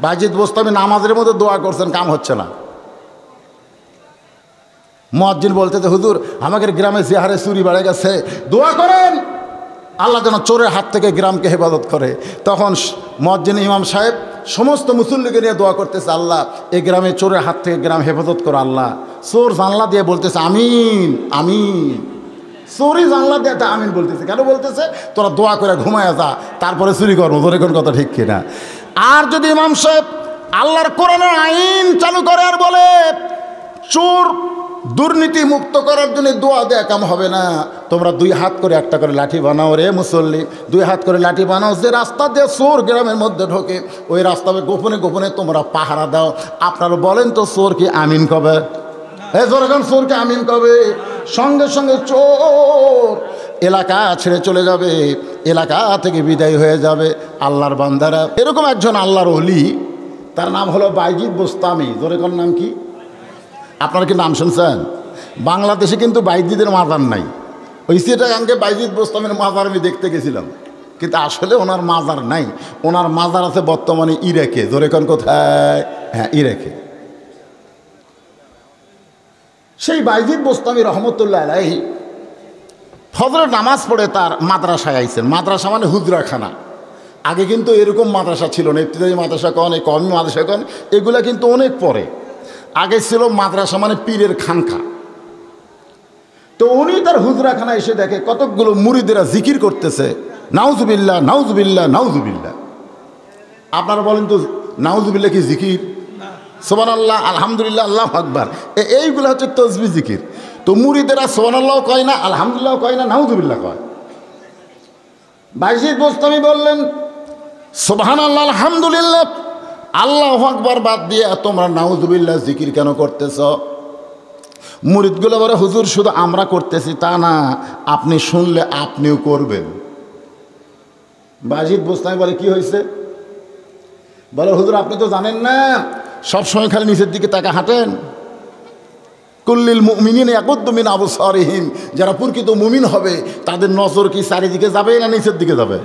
বাইজিদ বোস্তামি নামাজের মধ্যে দোয়া করছেন, কাম হচ্ছে না। মুয়াজ্জিন বলতেছে, হুজুর আমাদের গ্রামে জিহারে চুরি বেড়ে গেছে, দোয়া করেন আল্লাহ যেন চোরের হাত থেকে গ্রামকে হেফাজত করে। তখন মুয়াজ্জিন ইমাম সাহেব সমস্ত মুসল্লিকে নিয়ে দোয়া করতেছে, আল্লাহ এই গ্রামে চোরের হাত থেকে গ্রাম হেফাজত করো আল্লাহ। চোর জানলা দিয়ে বলতেছে আমিন আমিন, চোরই জানলা দিয়ে আমিন বলতেছে। কেন বলতেছে? তোরা দোয়া করে ঘুমায় যা, তারপরে চুরি করবো। তোর এখন কথা ঠিক কিনা? আর যদি ইমাম সাহেব আল্লাহর কোরআনের আইন চালু করে আর বলে চোর দুর্নীতি মুক্ত করার জন্য দোয়া দেয়া কাম হবে না, তোমরা 2 হাত করে একটা করে লাঠি বানাও রে মুসল্লি, 2 হাত করে লাঠি বানাও, যে রাস্তা দিয়ে চোর গ্রামের মধ্যে ঢোকে ওই রাস্তায় গোপনে গোপনে তোমরা পাহারা দাও। আপনারা বলেন তো চোর কি আমিন কবে? এই যখন চোর কি আমিন কবে? সঙ্গে সঙ্গে চোর এলাকা ছেড়ে চলে যাবে, এলাকা থেকে বিদায় হয়ে যাবে। আল্লাহর বান্দারা, এরকম একজন আল্লাহর ওলি, তার নাম হলো বাইজিদ বোস্তামি। জোরেকর নাম কি? আপনারা কি নাম শুনছেন? বাংলাদেশে কিন্তু বাইজিদের মাজার নাই। ওই চিটাগাঙ্গে বাইজিদ বোস্তামের মাজার আমি দেখতে গেছিলাম, কিন্তু আসলে ওনার মাজার নাই। ওনার মাজার আছে বর্তমানে ইরাকে। জোরেকন কোথায়? হ্যাঁ, ইরাকে। সেই বাইজিদ বোস্তামি রহমতুল্লাহ আলাইহি ফজরের নামাজ পড়ে তার মাদ্রাসায় আইছেন। মাদ্রাসা মানে হুজরাখানা। আগে কিন্তু এরকম মাদ্রাসা ছিল না। ইবতিদায়ী মাদ্রাসা কন, এই কওমি মাদ্রাসা কন, এগুলা কিন্তু অনেক পরে। আগে ছিল মাদ্রাসা মানে পীরের খানকা। তো উনি তার হুজরাখানা এসে দেখে কতকগুলো মুরিদেরা জিকির করতেছে, নাউজুবিল্লাহ নাউজুবিল্লাহ নাউজুবিল্লাহ। আপনারা বলেন তো নাউজুবিল্লাহ কি জিকির? সুবহানাল্লাহ, আলহামদুলিল্লাহ, আল্লাহু আকবার, এইগুলো হচ্ছে তসবিহ জিকির। তো মুরিদেরা সুবহানাল্লাহ কয় না, আলহামদুলিল্লাহ কয় না, নাউজুবিল্লাহ কয়। বাইজিদ বোস্তামি বললেন, সুবহানাল্লাহ আলহামদুলিল্লাহ আল্লাহু আকবার বাদ দিয়ে তোমরা নাউজুবিল্লাহ জিকির কেন করতেছ? মুরিদগুলো বলে, হুজুর শুধু আমরা করতেছি তা না, আপনি শুনলে আপনিও করবেন। বাইজিদ বোস্তামি বলে, কি হয়েছে? বলে, হুজুর আপনি তো জানেন না, সবসময় খালি নিচের দিকে তাকা হাঁটেন। কুল্লিল মুমিনিনা ইয়াগুদ্দু মিন আবসারিহিম, যারা প্রকৃত মুমিন হবে তাদের নজর কি চারিদিকে যাবে না নিচের দিকে যাবে?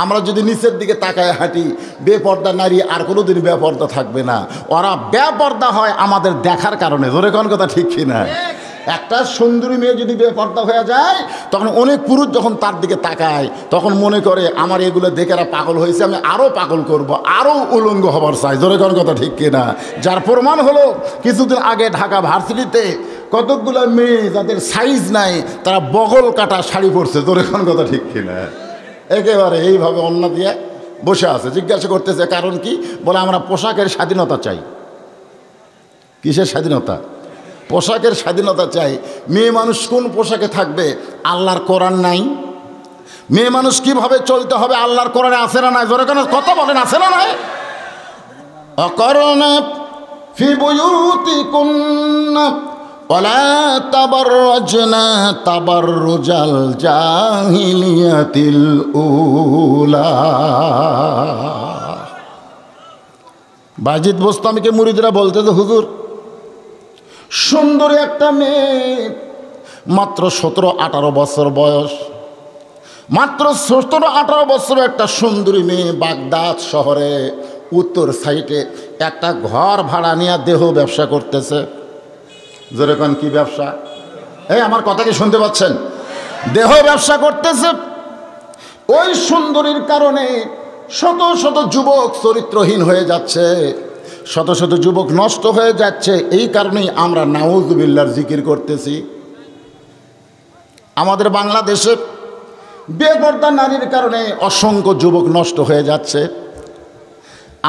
আমরা যদি নিচের দিকে তাকায় হাঁটি, বেপর্দা নারী আর কোনোদিন বেপর্দা থাকবে না। ওরা বেপর্দা হয় আমাদের দেখার কারণে। ধরে কোন কথা ঠিক কিনা? একটা সুন্দরী মেয়ে যদি বেপর্দা হয়ে যায়, তখন অনেক পুরুষ যখন তার দিকে তাকায় তখন মনে করে আমার এগুলো দেখে পাগল হয়েছে, আমি আরও পাগল করব, আরও উলঙ্গ হবার চাই। ধরে কোন কথা ঠিক কিনা? যার প্রমাণ হলো কিছুদিন আগে ঢাকা ভার্সিটিতে কতকগুলো মেয়ে যাদের সাইজ নাই তারা বগল কাটা শাড়ি পরছে। ধরে কোন কথা ঠিক কিনা? একেবারে এইভাবে অন্য দিয়ে বসে আছে। জিজ্ঞাসা করতেছে কারণ কি? বলে আমরা পোশাকের স্বাধীনতা চাই। কিসের স্বাধীনতা? পোশাকের স্বাধীনতা চাই। মেয়ে মানুষ কোন পোশাকে থাকবে? আল্লাহর কোরআন নাই। মেয়ে মানুষ কিভাবে চলতে হবে আল্লাহর কোরআনে আছে না নাই? জোরে কেন কথা বলেন, আছে না নাই? অকরনা ফি বুয়ুতিকুন্না ওয়ালা তাবাররাজনা তাবাররুজাল জাহিলিয়াতিল উলা। বাইজিদ বোস্তামিকে মুরিদরা বলতেছে, হুজুর সুন্দরী একটা মেয়ে, মাত্র 17-18 বছর বয়স, মাত্র 17-18 বছর একটা সুন্দরী মেয়ে বাগদাদ শহরে উত্তর সাইডে একটা ঘর ভাড়া নিয়ে দেহ ব্যবসা করতেছে। যেরকম কি ব্যবসা? এই আমার কথা কি শুনতে পাচ্ছেন? দেহ ব্যবসা করতেছে। ওই সুন্দরীর কারণে শত শত যুবক চরিত্রহীন হয়ে যাচ্ছে, শত শত যুবক নষ্ট হয়ে যাচ্ছে। এই কারণেই আমরা নাউজুবিল্লাহর জিকির করতেছি। আমাদের বাংলাদেশে বেপর্দা নারীর কারণে অসংখ্য যুবক নষ্ট হয়ে যাচ্ছে।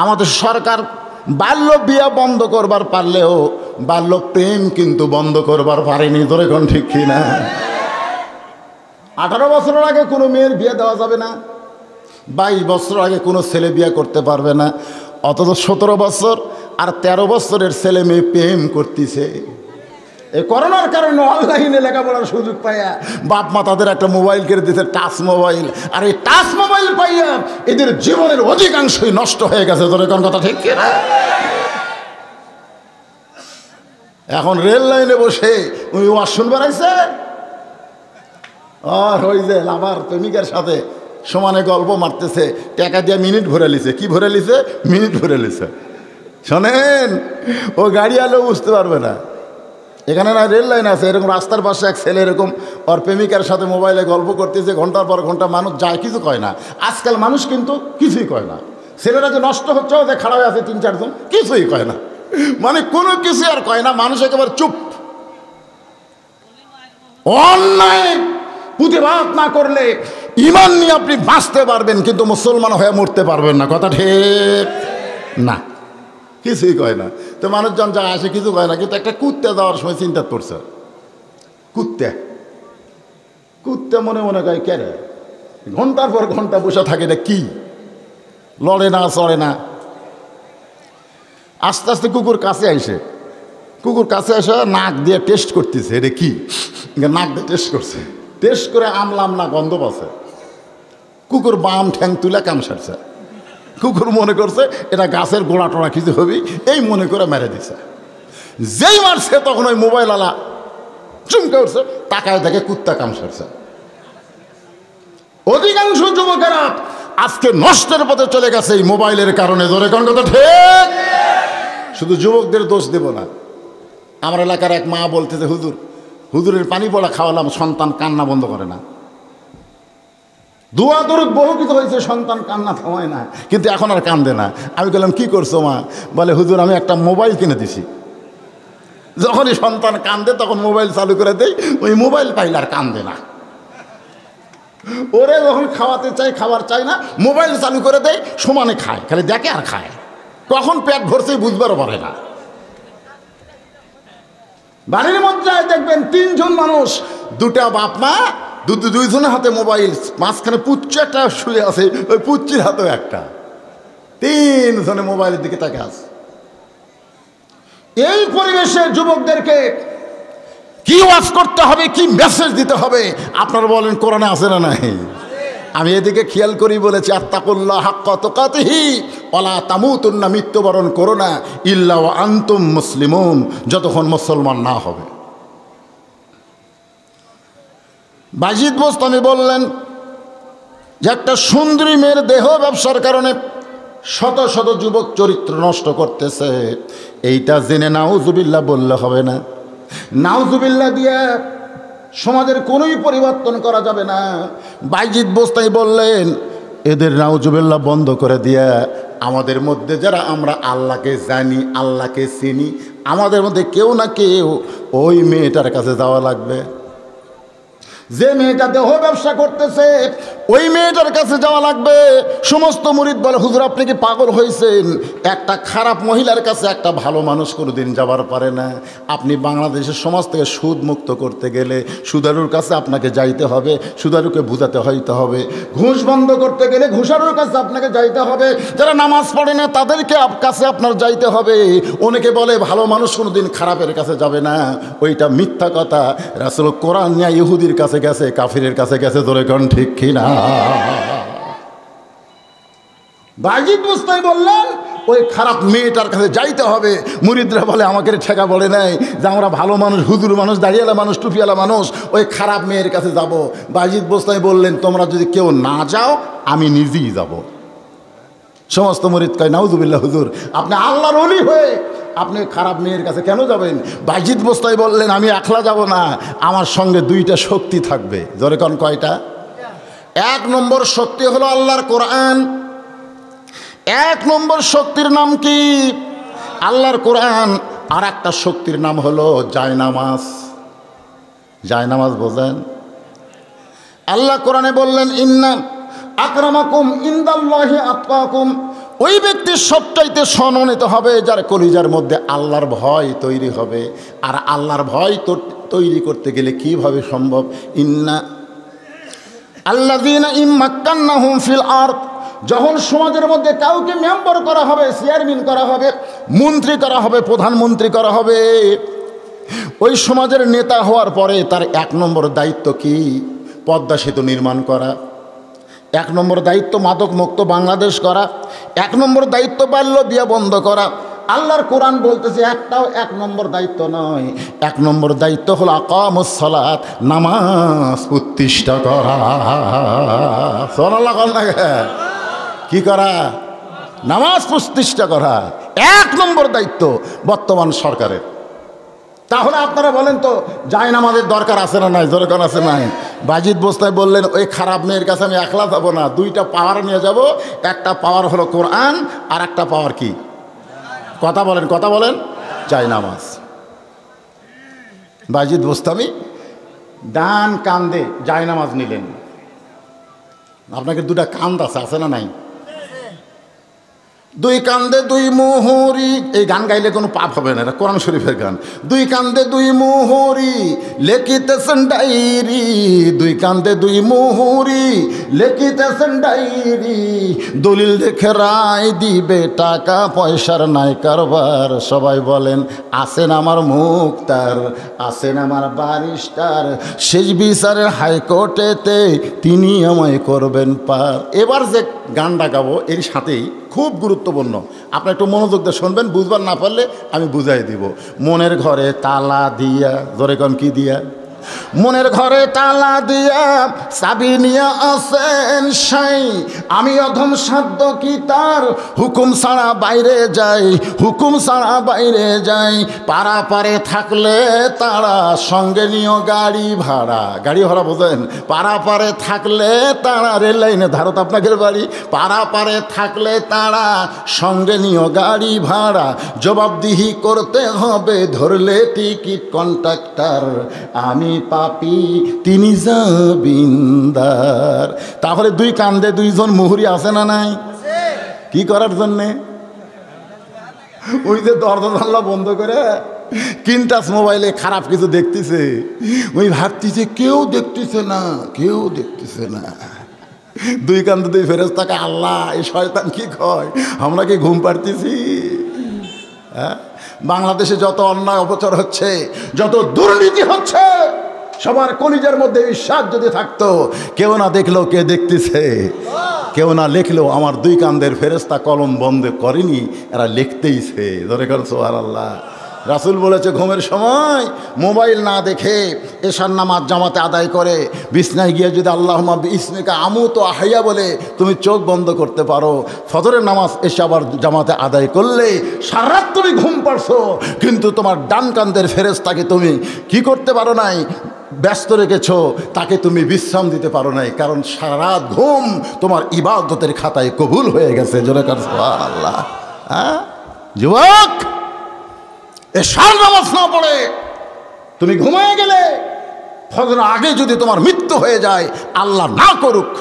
আমাদের সরকার বাল্য বিয়ে বন্ধ করবার পারলেও বাল্য প্রেম কিন্তু বন্ধ করবার পারেনি। ধরে কোন ঠিক কিনা? 18 বছরের আগে কোনো মেয়ের বিয়ে দেওয়া যাবে না, 22 বছর আগে কোনো ছেলে বিয়ে করতে পারবে না। অথচ 17 বছর আর 13 বছরের ছেলে মেয়ে প্রেম করতেছে। এই করোনার কারণে অনলাইনে লেখাপড়ার সুযোগ পাইয়া বাপ মা তাদের একটা মোবাইল কিনে দিতে, টাচ মোবাইল। আর এই টাচ মোবাইল পাইয়া এদের জীবনের অধিকাংশই নষ্ট হয়ে গেছে। ধরে কোন কথা ঠিক কিনা? এখন রেল লাইনে বসে ওই ওয়াজ শুনবার আইছে, আর ওই যে লাভার প্রেমিকার সাথে সমানে গল্প মারতেছে, টাকা দিয়ে মিনিট ভরে লিছে। কি ভরে লিছে? মিনিট ভরে লিছে। শোনেন, ও গাড়ি আলো বুঝতে পারবে না। এখানে না রেল লাইন আছে, এরকম রাস্তার পাশে এক ছেলে এরকম ওর প্রেমিকার সাথে মোবাইলে গল্প করতেছে, ঘন্টার পর ঘন্টা। মানুষ যায়, কিছু কয় না। আজকাল মানুষ কিন্তু কিছুই কয় না। ছেলেরা যে নষ্ট হচ্ছে, যে খারাপ আছে 3-4 জন, কিছুই কয় না, মানে কোনো কিছু আর কয় না। মানুষ একেবারে চুপ। অন্যায় প্রতিবাদ না করলে ঈমান নিয়ে আপনি বাঁচতে পারবেন, কিন্তু মুসলমান হয়ে মরতে পারবেন না। কথা ঠিক না? কিছুই কয় না। তো মানুষজন যা আসে কিছু কয় না, কিন্তু একটা কুত্তে যাওয়ার সময় চিন্তা করছে। কুত্তে মনে মনে কয়, কে রে ঘন্টার পর ঘন্টা বসে থাকে, এটা কি? লড়ে না, চড়ে না। আস্তে আস্তে কুকুর কাছে আসে। কুকুর কাছে এসে নাক দিয়ে টেস্ট করতেছে, এটা কি? নাক দিয়ে টেস্ট করছে। টেস্ট করে আমলাম না, গন্ধ পাচ্ছে। কুকুর বাম ঠ্যাং তুলে কাম সারছে। কুকুর মনে করছে এটা গাছের গোড়া টোড়া কিছু হবি, এই মনে করে মেরে দিছে। যেই মারছে তখন ওই মোবাইল আলা চুমকে উঠছে, তাকায় দেখে কুত্তা কাম সারছে। অধিকাংশ যুবকেরা আজকে নষ্টের পথে চলে গেছে এই মোবাইলের কারণে। ধরে কোন কথা ঠিক? শুধু যুবকদের দোষ দেব না। আমার এলাকার এক মা বলতেছে, হুজুরের পানি পড়া খাওয়ালাম, সন্তান কান্না বন্ধ করে না। দোয়া দরুদ বহু কিছু হয়েছে, সন্তান কান্না থামায় না, কিন্তু এখন আর কান্দে না। আমি বললাম, কি করছো মা? বলে, হুজুর আমি একটা মোবাইল কিনে দিছি। যখনই সন্তান কান্দে তখন মোবাইল চালু করে দেই, ওই মোবাইল পাইলে আর কান্দে না। ওরে যখন খাওয়াতে চাই, খাবার চাই না, মোবাইল চালু করে দেয়, সমানে খায়, খালি দেখে আর খায়। কখন পেট ভরছে বুঝবারও পারে না। বাড়ির মধ্যে দেখবেন 3 জন মানুষ, 2টা বাপ মা, দুইজনের হাতে মোবাইল, মাঝখানে পুচ্চু একটা শুয়ে আছে, ওই পুচ্চির হাতেও একটা। 3 জনে মোবাইলের দিকে তাকে আছে। এই পরিবেশে যুবকদেরকে কি ওয়াজ করতে হবে, কি মেসেজ দিতে হবে? আপনারা বলেন, কোরআনে আছে না নাই? আমি এদিকে খেয়াল করি বলেছি, আত্তাকুল্লাহ হাক্কা তুকাতিহি ওয়ালা তামুতুন্না, মৃত্যুবরণ করো না ইল্লা ওয়া আনতুম মুসলিমুন, যতক্ষণ মুসলমান না হবে। বাজিদ বোস্তামি বললেন যে একটা সুন্দরী মেয়ের দেহ ব্যবসার কারণে শত শত যুবক চরিত্র নষ্ট করতেছে। এইটা জেনে নাউজুবিল্লাহ বললে হবে না। নাউজুবিল্লাহ দিয়ে সমাজের কোনোই পরিবর্তন করা যাবে না। বাইজিদ বোস্তামি বললেন, এদের নাউজুবিল্লাহ বন্ধ করে দিয়া আমাদের মধ্যে যারা আমরা আল্লাহকে জানি, আল্লাহকে চিনি, আমাদের মধ্যে কেউ না কেউ ওই মেয়েটার কাছে যাওয়া লাগবে। যে মেয়েটা দেহ ব্যবসা করতেছে, ওই মেয়েটার কাছে যাওয়া লাগবে। সমস্ত মুরিদ বলে, হুজুর আপনি কি পাগল হয়েছেন? একটা খারাপ মহিলার কাছে একটা ভালো মানুষ কোনোদিন যাবার পারে না। আপনি বাংলাদেশের সমাজ থেকে সুদ মুক্ত করতে গেলে সুদারুর কাছে আপনাকে যাইতে হবে, সুদারুকে বুঝাতে হইতে হবে। ঘুষ বন্ধ করতে গেলে ঘুষারুর কাছে আপনাকে যাইতে হবে। যারা নামাজ পড়ে না তাদেরকে কাছে আপনার যাইতে হবে। অনেকে বলে ভালো মানুষ কোনোদিন খারাপের কাছে যাবে না, ওইটা মিথ্যা কথা। রাসূল কোরআন নিয়ে ইহুদির কাছে গেছে, কাফিরের কাছে গেছে, ধরে কোন ঠিক কিনা? বাজিদ বুস্তাই বললেন, ওই খারাপ মেয়েটার কাছে যাইতে হবে। মুরিদরা বলে, আমাকে ঠেকা বলে নাই যে আমরা ভালো মানুষ, হুজুর মানুষ, দাড়িওয়ালা মানুষ, টুপিওয়ালা মানুষ, ওই খারাপ মেয়ের কাছে যাব। বাজিদ বুস্তাই বললেন, তোমরা যদি কেউ না যাও আমি নিজেই যাব। সমস্ত মুরিদ কয়, নাউজুবিল্লাহ হুজুর, আপনি আল্লাহর ওলি হয়ে আপনি খারাপ মেয়ের কাছে কেন যাবেন? বাইজিদ বোস্তাই বললেন, আমি একলা যাব না, আমার সঙ্গে 2টা শক্তি থাকবে। জোরে কোন কয়টা? 1 নম্বর শক্তি হলো আল্লাহর কোরআন। 1 নম্বর শক্তির নাম কি? আল্লাহর কোরআন। আর একটা শক্তির নাম হলো জায়নামাজ। জায়নামাজ বোঝেন? আল্লাহ কোরআনে বললেন, ইন্না আকরামাকুম ইনদাল্লাহি আতকাকুম। ওই ব্যক্তির সবচাইতে সম্মানিত হবে যার কলিজার মধ্যে আল্লাহর ভয় তৈরি হবে। আর আল্লাহর ভয় তৈরি করতে গেলে কিভাবে সম্ভব? ইন্না আল্লাযীনা ইম্মাক্কান্নাহুম ফিল আরদ, যখন সমাজের মধ্যে কাউকে মেম্বার করা হবে, চেয়ারম্যান করা হবে, মন্ত্রী করা হবে, প্রধানমন্ত্রী করা হবে, ওই সমাজের নেতা হওয়ার পরে তার 1 নম্বর দায়িত্ব কি? পদ্মা সেতু নির্মাণ করা। 1 নম্বর দায়িত্ব মাদক মুক্ত বাংলাদেশ করা। 1 নম্বর দায়িত্ব বাল্য বিয়া বন্ধ করা। আল্লাহর কোরআন বলতেছে একটাও 1 নম্বর দায়িত্ব নয়, 1 নম্বর দায়িত্ব হলো আকামুস সালাত, নামাজ প্রতিষ্ঠা করা। সুবহানাল্লাহ বলেন না, কি করা? নামাজ প্রতিষ্ঠা করা 1 নম্বর দায়িত্ব বর্তমান সরকারের। তাহলে আপনারা বলেন তো জায়নামাজের দরকার আছে না নাই? দরকার আছে নাই? বাজিদ বোস্তায় বললেন ওই খারাপ মেয়ের কাছে আমি একলা যাবো না, 2টা পাওয়ার নিয়ে যাব। একটা পাওয়ার হলো কোরআন, আর একটা পাওয়ার কি? কথা বলেন, কথা বলেন, জায়নামাজ। বাজিদ বোস্তামি ডান কান্দে জায়নামাজ নিলেন। আপনাকে 2টা কান্দ আছে না নাই? 2 কান্দে 2 মুহুরি। এই গান গাইলে কোনো পাপ হবে না, এটা কোরআন শরীফের গান। 2 কান্দে 2 মুহুরি লেখিতেছেন ডায়েরি, 2 কান্দে 2 মুহুরি লেখিতেছেন ডায়েরি। দলিল দেখে রায় দিবে, টাকা পয়সার নাই কারবার। সবাই বলেন আছেন আমার মুক্তার, আছেন আমার ব্যারিস্টার, শেষ বিচারের হাইকোর্টেতে তিনি আমায় করবেন পার। এবার যে গানটা গাবো এর সাথেই খুব গুরুত্বপূর্ণ, আপনি একটু মনোযোগ দিয়ে শুনবেন, বুঝবার না পারলে আমি বুঝাই দিব। মনের ঘরে তালা দিয়া, জোরে কোন কি দিয়া? মনের ঘরে তালা দিয়া চাবি নিয়া আসেন সাই। আমি অধম সাধ্য কি তার হুকুম ছাড়া বাইরে যাই, হুকুম ছাড়া বাইরে যাই। পাড়া পারে থাকলে তারা সঙ্গে নিও গাড়ি ভাড়া। গাড়ি ভাড়া বোঝেন? পাড়া পারে থাকলে তারা রেল লাইনে ধারত আপনাদের বাড়ি। পাড়া পারে থাকলে তারা সঙ্গে নিও গাড়ি ভাড়া। জবাবদিহি করতে হবে ধরলে টিকিট কন্ট্রাক্টর। আমি পাপি তিনি জামিনদার। তাহলে 2 কান্দে 2 জন মুহুরি আছে না নাই? কি করার জন্যে? ওই যে দরজা জানলা বন্ধ করে কিনটাস মোবাইলে খারাপ কিছু দেখতেছে, ওই ভাবতেছে কেউ দেখতেছে না, কেউ দেখতেছে না। 2 কান্দে 2 ফেরেশতাকে আল্লাহ এই শয়তান কি কয়, আমরা কি ঘুম পাড়তেছি? হ্যাঁ, বাংলাদেশে যত অন্যায় অপচার হচ্ছে, যত দুর্নীতি হচ্ছে, সবার কলিজার মধ্যে বিশ্বাস যদি থাকতো, কেউ না দেখলেও কে দেখতেছে, কেউ না লিখলেও আমার 2 কান্দের ফেরেশতা কলম বন্ধ করেনি, এরা লিখতেইছে। ধরে কর সুবহানাল্লাহ। রাসূল বলেছে ঘুমের সময় মোবাইল না দেখে এশার নামাজ জামাতে আদায় করে বিছনায় গিয়ে যদি আল্লাহুম্মা বিইসমিকা আমুতু আহইয়া বলে তুমি চোখ বন্ধ করতে পারো, ফজরের নামাজ এসে আবার জামাতে আদায় করলে সারা রাত তুমি ঘুম পারছো, কিন্তু তোমার ডান কান্দের ফেরেশতাকে তুমি কি করতে পারো নাই? ব্যস্ত রেখেছো, তাকে তুমি বিশ্রাম দিতে পারো নাই, কারণ সারা রাত ঘুম তোমার ইবাদতের খাতায় কবুল হয়ে গেছে। জোরে কর সুবহানাল্লাহ। হ্যাঁ যুবক, এশার নামাজ না পড়ে তুমি ঘুমিয়ে গেলে, ফজর আগে যদি তোমার মৃত্যু হয়ে যায়, আল্লাহ না করুক,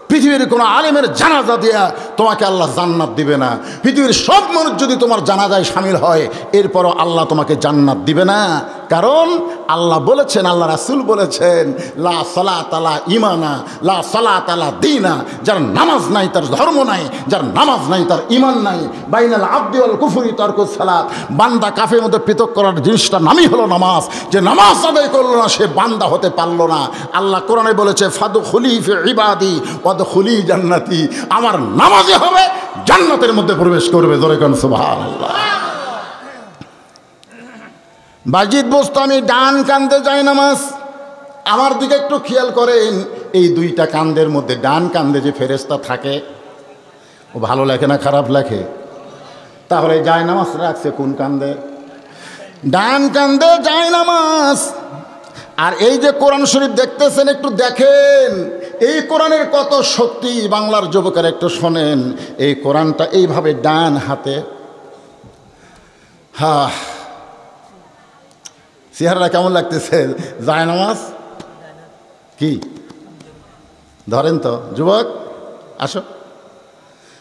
পৃথিবীর কোনো আলেমের জানাজা দিয়া তোমাকে আল্লাহ জান্নাত দিবে না। পৃথিবীর সব মানুষ যদি তোমার জানাজায় শামিল হয়, এরপরও আল্লাহ তোমাকে জান্নাত দিবে না। কারণ আল্লাহ বলেছেন, আল্লাহ রাসূল বলেছেন, লা সালাত আলা ইমানা লা সালাত আলা দীনা। যার নামাজ নাই তার ধর্ম নাই, যার নামাজ নাই তার ইমান নাই। বাইনাল আবদি ওয়াল কুফরি তারকুস সালাত। বান্দা কাফের মধ্যে পৃথক করার জিনিসটা নামই হলো নামাজ। যে নামাজ আদায় করলো না সে বান্দা হতে পারলো না। আল্লাহ কোরআনে বলেছে ফাদখুলি ফি ইবাদি ওয়াদখুলি জান্নাতি। আমার নামাজে হবে জান্নাতের মধ্যে প্রবেশ করবে। জোরে কোন সুবহানাল্লাহ। বাজিদ বোস্তামি ডান কান্দে যায় নামাজ। আমার দিকে একটু খেয়াল করেন, এই 2টা কান্দের মধ্যে ডান কান্দে যে ফেরেশতা থাকে, ও ভালো লেখে না খারাপ লেখে? তাহলে যায় নামাজ রাখছে কোন কান্দে? ডান কান্দে যায় নামাজ। আর এই যে কোরআন শরীফ দেখতেছেন, একটু দেখেন এই কোরআনের কত শক্তি। বাংলার যুবকের একটু শোনেন, এই কোরআনটা এইভাবে ডান হাতে, হ্যাঁ চেহারা কেমন লাগতেছে? যায় নামাজ কি ধরেন তো যুবক, আসো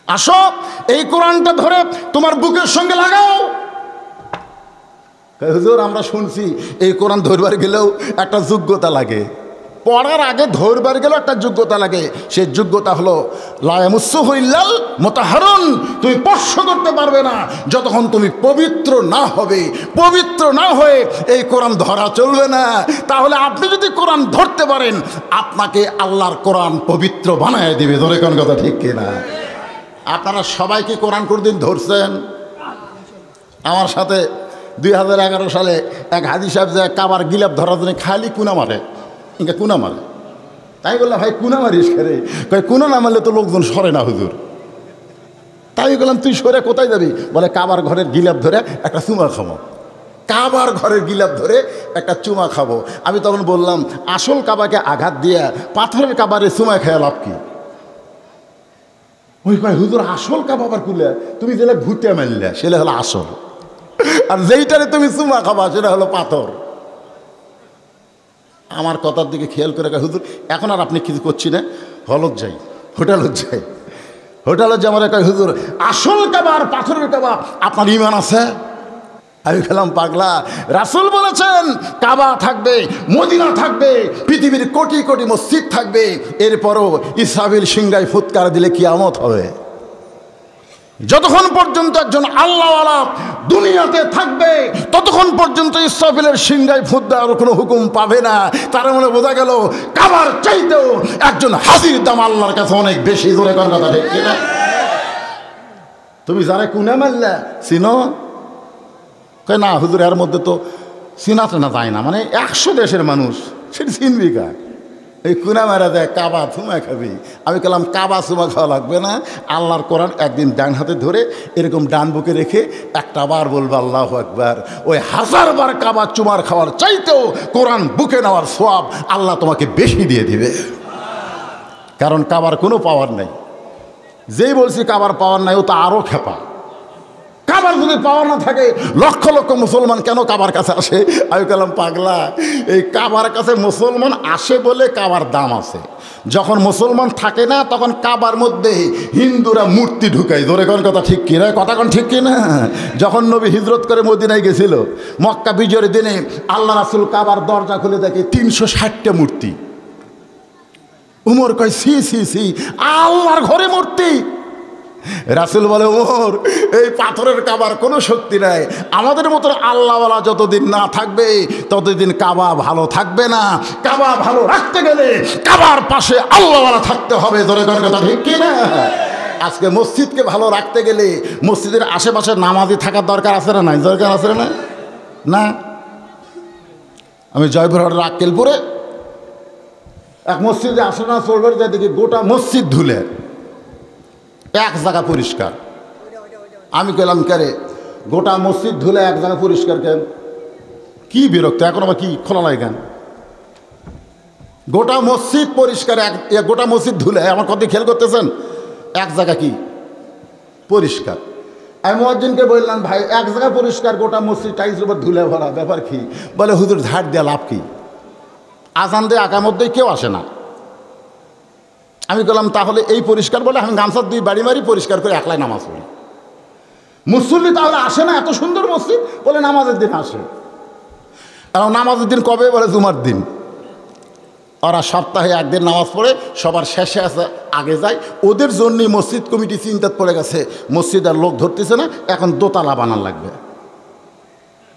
আসো, এই কোরআনটা ধরে তোমার বুকের সঙ্গে লাগাও। হুজুর আমরা শুনছি এই কোরআন ধরবার গেলেও একটা যোগ্যতা লাগে, পড়ার আগে ধরবার গেলেও একটা যোগ্যতা লাগে। সেই যোগ্যতা হলো লা ইয়ামাসসুহু ইল্লাল মুতাহহারুন। তুমি স্পর্শ করতে পারবে না যতক্ষণ তুমি পবিত্র না হবে। পবিত্র না হয়ে এই কোরআন ধরা চলবে না। তাহলে আপনি যদি কোরআন ধরতে পারেন, আপনাকে আল্লাহর কোরআন পবিত্র বানায় দিবে। ধরে কোন কথা ঠিক কিনা? আপনারা সবাই কি কোরআন কোনদিন ধরছেন? আমার সাথে 2011 সালে এক হাজি সাহেব যে কাবার গিলাপ ধরার জন্য খালি কুনা মারে, ইনকা কুনা মারে। তাই বললাম ভাই কুনা মারিস রে? কয় কুনা না মারলে তো লোকজন সরে না হুজুর। তাই বললাম তুই সরে কোথায় যাবি? বলে কাবার ঘরের গিলাপ ধরে একটা চুমা খাবো। কাবার ঘরের গিলাপ ধরে একটা চুমা খাবো। আমি তখন বললাম আসল কাবাকে আঘাত দিয়া পাথরের কাবারে চুমা খেয়ে লাভ কি? ওই কয় হুজুর আসল কাবা আবার কুলে তুমি যেটা ভুতে মারলে সেটা হলো আসল, আর যেইটারে তুমি চুমা খাবা সেটা হলো পাথর। আমার কথার দিকে খেয়াল করে হুজুর এখন আর আপনি কিছু করছি না, হলত যাই, হোটেলত যাই। হোটেলত যে আমার কয় হুজুর আসল কাবা আর পাথরের কাবা আপনার ইমান আছে? আমি খেলাম পাগলা, রাসূল বলেছেন কাবা থাকবে, মদিনা থাকবে, পৃথিবীর কোটি কোটি মসজিদ থাকবে, এরপরও ইসরাফিল সিংহায় ফুৎকার দিলে কিয়ামত হবে। যতক্ষণ পর্যন্ত একজন আল্লাহওয়ালা দুনিয়াতে থাকবে ততক্ষণ পর্যন্ত ইসরাফিলের সিংহায় ফুৎ দেওয়ার কোনো হুকুম পাবে না। তার মানে বোঝা গেল কাবার চাইতেও একজন হাজির দাম আল্লাহর কাছে অনেক বেশি। জোরে কোন কথা ঠিক কিনা? তুমি যারা কুনা মারলা চিনো? কয় না হুজুর এর মধ্যে তো চিনাতে না যায় না, মানে 100 দেশের মানুষ, সেটা চিনবি কা? এই কুনা মারা দেয় কাবা চুমা খাবি। আমি বললাম কাবা চুমা খাওয়া লাগবে না, আল্লাহর কোরআন একদিন ডান হাতে ধরে এরকম ডান বুকে রেখে একটা বার বলবো আল্লাহু আকবার, ওই 1000 বার কাবা চুমার খাওয়ার চাইতেও কোরআন বুকে নেওয়ার সওয়াব আল্লাহ তোমাকে বেশি দিয়ে দিবে। কারণ কাবার কোনো পাওয়ার নাই। যেই বলছি কাবার পাওয়ার নাই ও তো আরও খেপা। কাবার যদি পাওয়ার না থাকে লক্ষ লক্ষ মুসলমান কেন কাবার কাছে আসে? আমি বললাম পাগলা, এই কাবার কাছে মুসলমান আসে বলে কাবার দাম আছে। যখন মুসলমান থাকে না তখন কাবার মধ্যে হিন্দুরা মূর্তি ঢুকায়। ধরে কোন কথা ঠিক কিনা? কথা কোন ঠিক কিনা? যখন নবী হিজরত করে মদিনায় গেছিল মক্কা বিজয়ের দিনে আল্লাহ রাসূল কাবার দরজা খুলে দেখে 360টা মূর্তি। উমর কয় সি সি সি, আল্লাহর ঘরে মূর্তি। রাসূল বলে ওমর এই পাথরের কাবার কোনো শক্তি নাই, আমাদের মতো আল্লাহওয়ালা যতদিন না থাকবে ততদিন কাবা ভালো থাকবে না। কাবা ভালো রাখতে গেলে কাবার পাশে আল্লাহওয়ালা থাকতে হবে। ধরে কোন কথা ঠিক কিনা? আজকে মসজিদকে ভালো রাখতে গেলে মসজিদের আশেপাশে নামাজি থাকার দরকার আছে না? নাই দরকার আছে না? না। আমি জয়পুরহাটের আক্কেলপুরে এক মসজিদে আসে না চলবে যাই দেখি গোটা মসজিদ ধুলে, এক জায়গা পরিষ্কার। আমি কইলাম কেরে গোটা মসজিদ ধুলে এক জায়গা পরিষ্কার কেন? কি বিরক্ত, এখন আবার কি খোলা লাগে কেন? গোটা মসজিদ পরিষ্কার, গোটা মসজিদ ধুলে, আমার কথা খেয়াল করতেছেন? এক জায়গা কি পরিষ্কার। আমি মুয়াজ্জিনকে বললাম ভাই এক জায়গা পরিষ্কার, গোটা মসজিদ টাইলসের উপর ধুলে ভরা, ব্যাপার কি? বলে হুজুর ঝাড় দেওয়া লাভ কি? আজান দিয়ে আকামত কেউ আসে না। আমি বললাম তাহলে এই পরিষ্কার বলে আমি গামছার 2 বাড়ি মারি পরিষ্কার করে একলাই নামাজ পড়ি। মুসল্লি তাহলে আসে না? এত সুন্দর মসজিদ। বলে নামাজের দিন আসে। কারণ নামাজের দিন কবে? বলে জুমার দিন। ওরা সপ্তাহে একদিন নামাজ পড়ে সবার শেষে আসে আগে যায়। ওদের জন্যই মসজিদ কমিটি চিন্তাত পড়ে গেছে মসজিদ আর লোক ধরতেছে না, এখন দোতলা বানান লাগবে,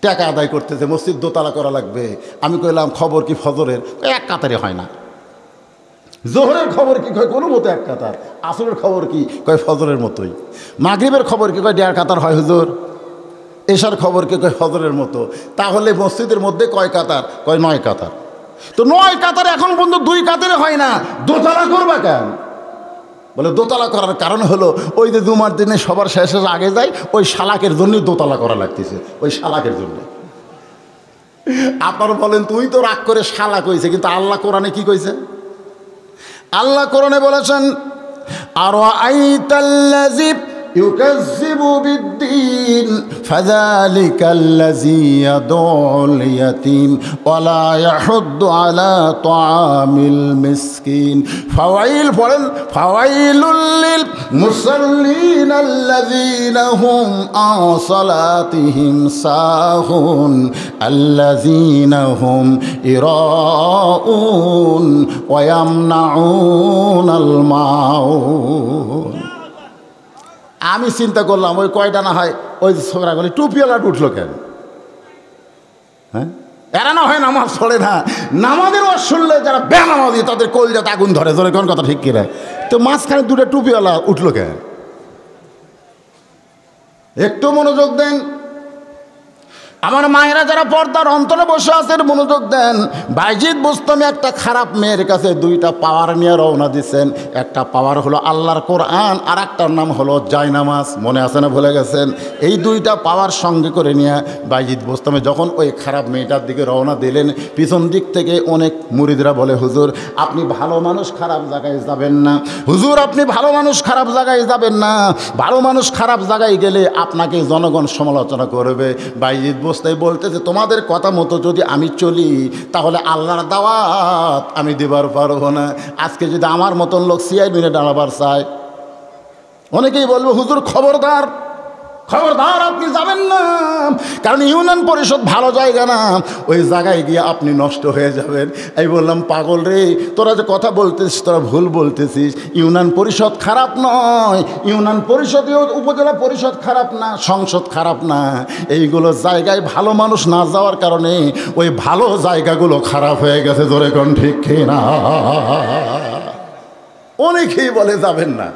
টাকা আদায় করতেছে, মসজিদ দোতলা করা লাগবে। আমি কইলাম খবর কি ফজরের? এক কাতারে হয় না। জোহরের খবর কি? কয় কোনো মতো এক কাতার। আসরের খবর কি? কয় ফজরের মতোই। মাগরিবের খবর কি? কয় 1.5 কাতার হয় হুজুর। এশার খবর কি? কয় ফজরের মতো। তাহলে মসজিদের মধ্যে কয় কাতার? কয় 9 কাতার। তো 9 কাতারে এখন পর্যন্ত 2 কাতারে হয় না, দোতলা করবা কেন? বলে দোতলা করার কারণ হলো ওই যে জুমার দিনে সবার শেষে আগে যায়, ওই শালাকের জন্যই দোতলা করা লাগতেছে, ওই শালাকের জন্য। আপনারা বলেন তুই তো রাগ করে শালাক হয়েছে, কিন্তু আল্লাহ কোরআনে কি কইছে? আল্লাহ কোরআনে বলেছেন আরাআইতাল্লাযী ইউকাযযিবু বিদ্দীন ফাযালিকাল্লাযী ইয়াদউল ইয়াতীম ওয়া লা ইয়াহুদ্দু আলা তুআমিল মিসকিন ফাওয়াইলুল লিল মুসাল্লিন আল্লাযীনা হুম আন সালাতিহিম সাহুন আল্লাযীনা হুম ইরাউন ওয়া ইয়ামনাউনাল মাউন। আমি চিন্তা করলাম ওই কয়টা না হয় ওই ছোকরাগুলি টুপিওয়ালা উঠলো কেন? হ্যাঁ, এরা না হয় নামাজ পড়ে না, নামাজের ওয়াজ শুনলে যারা বেনামাজি তাদের কলজাতে আগুন ধরে। ধরে কোন কথা ঠিক কিনা? তো মাঝখানে 2টা টুপিওয়ালা উঠলো কেন? একটু মনোযোগ দেন। আমার মায়েরা যারা পর্দার অন্তরে বসে আছেন মনোযোগ দেন। বাইজিদ বোস্তামি একটা খারাপ মেয়ের কাছে দুইটা পাওয়ার নিয়ে রওনা দিচ্ছেন। একটা পাওয়ার হলো আল্লাহর কোরআন, আর একটার নাম হলো জায়নামাজ। মনে আছে না, ভুলে গেছেন? এই দুইটা পাওয়ার সঙ্গে করে নিয়ে বাইজিদ বোস্তামি যখন ওই খারাপ মেয়েটার দিকে রওনা দিলেন, পিছন দিক থেকে অনেক মুরিদরা বলে, হুজুর আপনি ভালো মানুষ, খারাপ জায়গায় যাবেন না। হুজুর আপনি ভালো মানুষ, খারাপ জায়গায় যাবেন না। ভালো মানুষ খারাপ জায়গায় গেলে আপনাকে জনগণ সমালোচনা করবে। বাইজিদ বোস্তামি বলতেছে, তোমাদের কথা মতো যদি আমি চলি তাহলে আল্লাহর দাওয়াত আমি দিবার পারবো না। আজকে যদি আমার মতন লোক সিআই মিনে দাঁড়াবার চায়, অনেকেই বলবো হুজুর খবরদার খবরদার আপনি যাবেন না, কারণ ইউনিয়ন পরিষদ ভালো জায়গা না, ওই জায়গায় গিয়ে আপনি নষ্ট হয়ে যাবেন। এই বললাম, পাগল রে, তোরা যে কথা বলতেছিস তোরা ভুল বলতেছিস। ইউনিয়ন পরিষদ খারাপ নয়, ইউনিয়ন পরিষদ উপজেলা পরিষদ খারাপ না, সংসদ খারাপ না। এইগুলো জায়গায় ভালো মানুষ না যাওয়ার কারণে ওই ভালো জায়গাগুলো খারাপ হয়ে গেছে। ধরে কোন ঠিক না? অনেকেই বলে যাবেন না।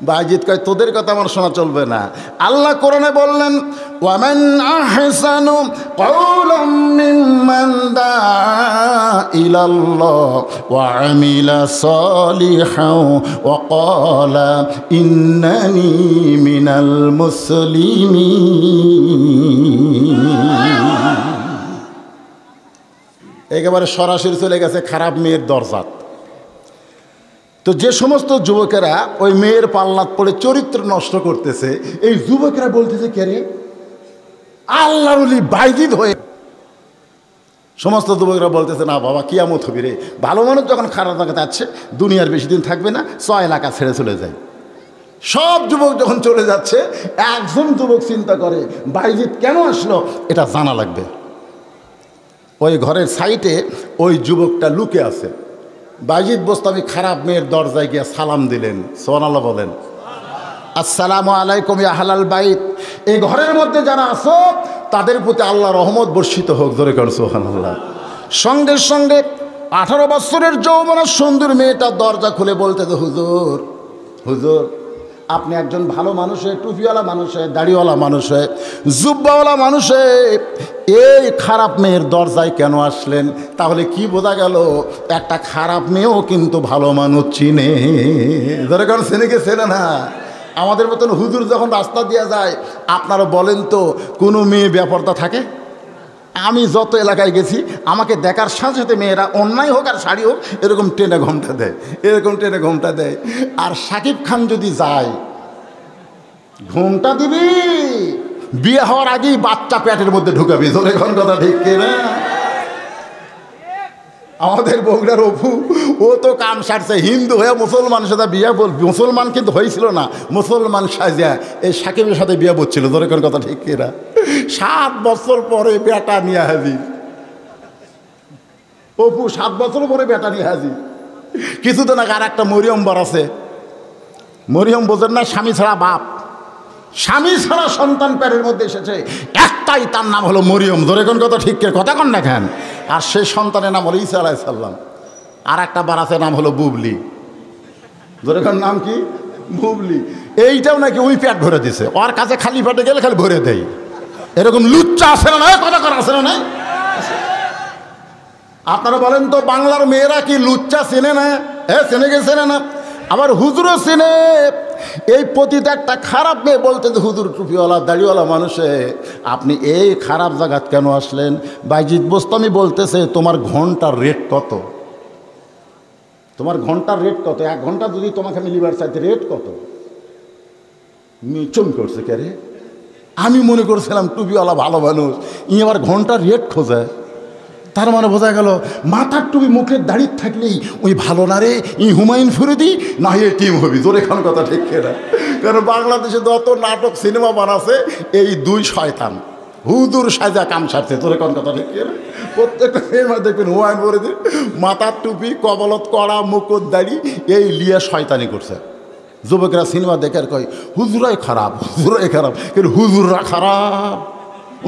বাইজিদ কয়, তোদের কথা আমার শোনা চলবে না। আল্লাহ কোরআনে বললেন, ওয়ামান আহসানু কাওলাম মিম্মান দাআ ইলাল্লাহ ওয়া আমিলা সালিহান ওয়া ক্বালা ইন্নানি মিনাল মুসলিমিন। একেবারে সরাসরি চলে গেছে খারাপ মেয়ের দরজাত। তো যে সমস্ত যুবকেরা ওই মেয়ের পাল্লাত পড়ে চরিত্র নষ্ট করতেছে, এই যুবকেরা বলতেছে, কে রে আল্লাহর ওলি বাইজিদ হয়ে। সমস্ত যুবকেরা বলতেছে, না বাবা কিয়ামত হবি রে, ভালো মানুষ যখন খারাপ জায়গাতে যাচ্ছে দুনিয়ার বেশি দিন থাকবে না, 6 এলাকা ছেড়ে চলে যায়। সব যুবক যখন চলে যাচ্ছে, একজন যুবক চিন্তা করে বাইজিদ কেন আসলো এটা জানা লাগবে। ওই ঘরের সাইটে ওই যুবকটা লুকে আছে। বাইজিদ বোস্তামি খারাপ মেয়ের দরজায় গিয়ে সালাম দিলেন। সুবহানাল্লাহ বলেন। আসসালামু আলাইকুম ইয়া আহলাল বাইত। এই ঘরের মধ্যে যারা আছো তাদের প্রতি আল্লাহর রহমত বর্ষিত হোক। জোরে কর সুবহানাল্লাহ। সঙ্গে সঙ্গে 18 বছরের যৌবনা সুন্দর মেয়েটা দরজা খুলে বলতেছে, হুজুর হুজুর আপনি একজন ভালো মানুষে, টুপিওয়ালা মানুষে, দাড়িওয়ালা মানুষে, জুব্বাওয়ালা মানুষে এই খারাপ মেয়ের দরজায় কেন আসলেন? তাহলে কি বোঝা গেল? একটা খারাপ মেয়েও কিন্তু ভালো মানুষ চিনে। ধরে কারণ চেনে চেনে না। আমাদের মতন হুজুর যখন রাস্তা দিয়ে যায়, আপনারা বলেন তো কোনো মেয়ে বেপরদা থাকে? আমি যত এলাকায় গেছি আমাকে দেখার সাথে সাথে মেয়েরা অন্যায় হোক আর শাড়ি হোক এরকম টেনে ঘোমটা দেয়, এরকম টেনে ঘোমটা দেয়। আর শাকিব খান যদি যায়, ঘোমটা দিবি, বিয়ে হওয়ার আগেই বাচ্চা পেটের মধ্যে ঢুকাবি। তোর এখন কথা ঠিক কিনা? আমাদের বগুড়ার অপু, ও তো কাম সারছে, হিন্দু হয়ে মুসলমানের সাথে বিয়ে মুসলমান কিন্তু হয়েছিল না, মুসলমান সাজিয়া এই সাকিবের সাথে বিয়ে বলছিল। তোর এখন কথা ঠিক কিনা? 7 বছর পরে বেটা নিয়ে হাজির। অপু 7 বছর পরে বেটা নিয়ে হাজির। কিছুদিন আগে আর একটা মরিয়ম বার আছে। মরিয়ম বোঝেন না, স্বামী ছাড়া বাপ, স্বামী ছাড়া সন্তান পেটের মধ্যে এসেছে, একটাই, তার নাম হলো মরিয়ম। ধরে কোন কথা ঠিক কথা কন না কেন? আর সেই সন্তানের নাম হলো ঈসা আলাইহিস সালাম। আর একটা বার আছে, নাম হলো বুবলি। ধরে কোন নাম কি? বুবলি। এইটাও নাকি ওই পেট ভরে দিছে, ওর কাছে খালি পেটে গেলে খালি ভরে দেয়। এরকম লুচ্চা আছে না? কথা করা আছে না? আপনারা বলেন তো, বাংলার মেয়েরা কি লুচ্চা চেনে না? চেনে গেছে না? আবার হুজুরও চেনে। এই প্রতিটা একটা খারাপ মেয়ে বলতে যে, হুজুর টুপিওয়ালা দাড়িওয়ালা মানুষে আপনি এই খারাপ জায়গাত কেন আসলেন? বাইজিদ বোস্তামি বলতেছে, তোমার ঘন্টার রেট কত? তোমার ঘন্টার রেট কত? 1 ঘন্টা যদি তোমাকে আমি লিবার চাইতে রেট কত? চুম করছে কে রে? আমি মনে করছিলাম টুপিওয়ালা ভালো মানুষ, ই আবার ঘন্টার রেট খোঁজে। তার মানে বোঝা গেল মাথার টুপি মুখের দাড়ি থাকলেই ওই ভালো না রে, ই হুমায়ুন ফরিদি না এ টিম হবি। তোর এখন কথা ঠিক না? কারণ বাংলাদেশে যত নাটক সিনেমা বানাচ্ছে এই 2 শয়তান হুজুর সাজা কাম সারছে। তোর এখন কথা ঠিক না? প্রত্যেকটা সিনেমা দেখবেন হুমায়ুন ফরিদি মাথার টুপি, কবলত কড়া, মুকুট দাড়ি এই লিয়া শয়তানি করছে। যুবকেরা সিনেমা দেখে আর কয় হুজুরাই খারাপ, হুজুরাই খারাপ। কিন্তু হুজুররা খারাপ?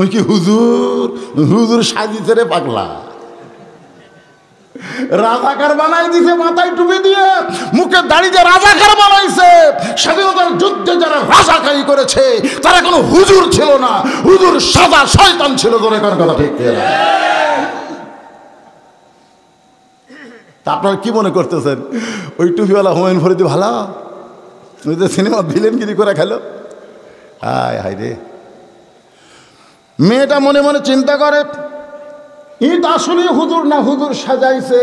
ওই কি হুজুর? হুজুর সাজিছে রে পাগলা। রাজাকার বানাই দিছে, মাথায় টুপি দিয়ে, মুখে দাড়ি দিয়ে রাজাকার বানাইছে। স্বাধীনতার যুদ্ধে যারা রাজাকারি করেছে তারা কোনো হুজুর ছিল না, হুজুর সাদা শয়তান ছিল। ধরে কার কথা ঠিক? তা আপনারা কি মনে করতেছেন ওই টুপিওয়ালা হুমায়ুন ফরিদি ভালো? ওই যে সিনেমা ভিলেনগিরি করে খেলো। হায় হায় রে। মেয়েটা মনে মনে চিন্তা করে, ঈদ আসলে হুজুর না হুজুর সাজাইছে।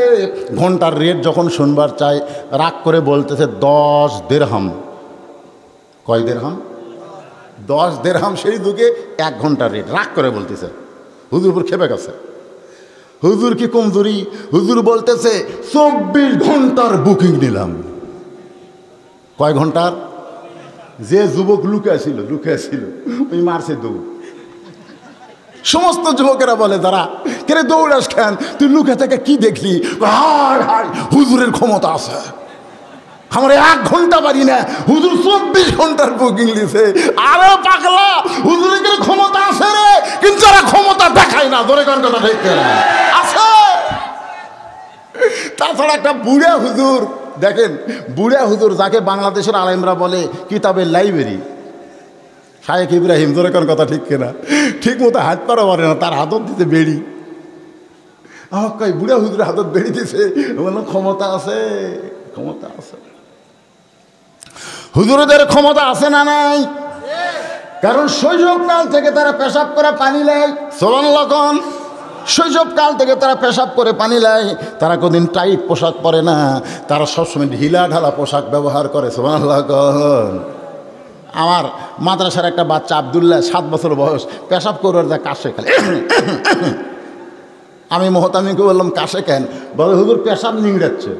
ঘন্টার রেট যখন শুনবার চাই রাগ করে বলতেছে 10 দিরহাম। কয় দিরহাম? 10 দিরহাম। সেই যুগে 1 ঘন্টার রেট। রাগ করে বলতেছে, হুজুর উপর খেপে গেছে। হুজুর কি কমজোরি? হুজুর বলতেছে 24 ঘন্টার বুকিং নিলাম। কয় ঘন্টার? যে যুবক লুকে ছিল ওই মারছে দৌড়। সমস্ত যুবকেরা বলে, দাঁড়া কেন দৌড়াস কেন? তুই লুকে থেকে কি দেখলি? হায় হায়, হুজুরের ক্ষমতা আছে। আমরা 1 ঘন্টা পারি না, হুজুর 24 ঘন্টার বুকিং লিছে। আরে পাগলা, হুজুরের কেন ক্ষমতা আছে রে, কিন্তু যারা ক্ষমতা দেখায় না। ধরে কোন কথা ঠিক না আছে। তাছাড়া একটা বুড়া হুজুর দেখেন, বুড়া হুজুর যাকে বাংলাদেশের আলেমরা বলে কিতাবের লাইব্রেরি, শায়েখ ইব্রাহিম। ধরে কোন কথা ঠিক কিনা? ঠিক মতো হাত পারা পারে না, তার হাতত দিতে বেড়ি। আমার কই বুড়া হুজুরের হাতত বেড়ি দিছে, বললাম ক্ষমতা আছে, ক্ষমতা আছে। হুজুরদের ক্ষমতা আছে না নাই? কারণ শৈশবকাল থেকে তারা পেশাব করে পানি নেয়। সুবহানাল্লাহ কোন? শৈশবকাল থেকে তারা পেশাব করে পানি নেয়। তারা কোনদিন টাইট পোশাক পরে না, তারা সবসময় ঢিলা ঢালা পোশাক ব্যবহার করে। সুবহানাল্লাহ কোন? আমার মাদ্রাসার একটা বাচ্চা আব্দুল্লাহ, 7 বছর বয়স, পেশাব করে যা কাশে খালি। আমি মহতামিকে বললাম কাশে কেন? বলে হুজুর পেশাব নিংড়াচ্ছে,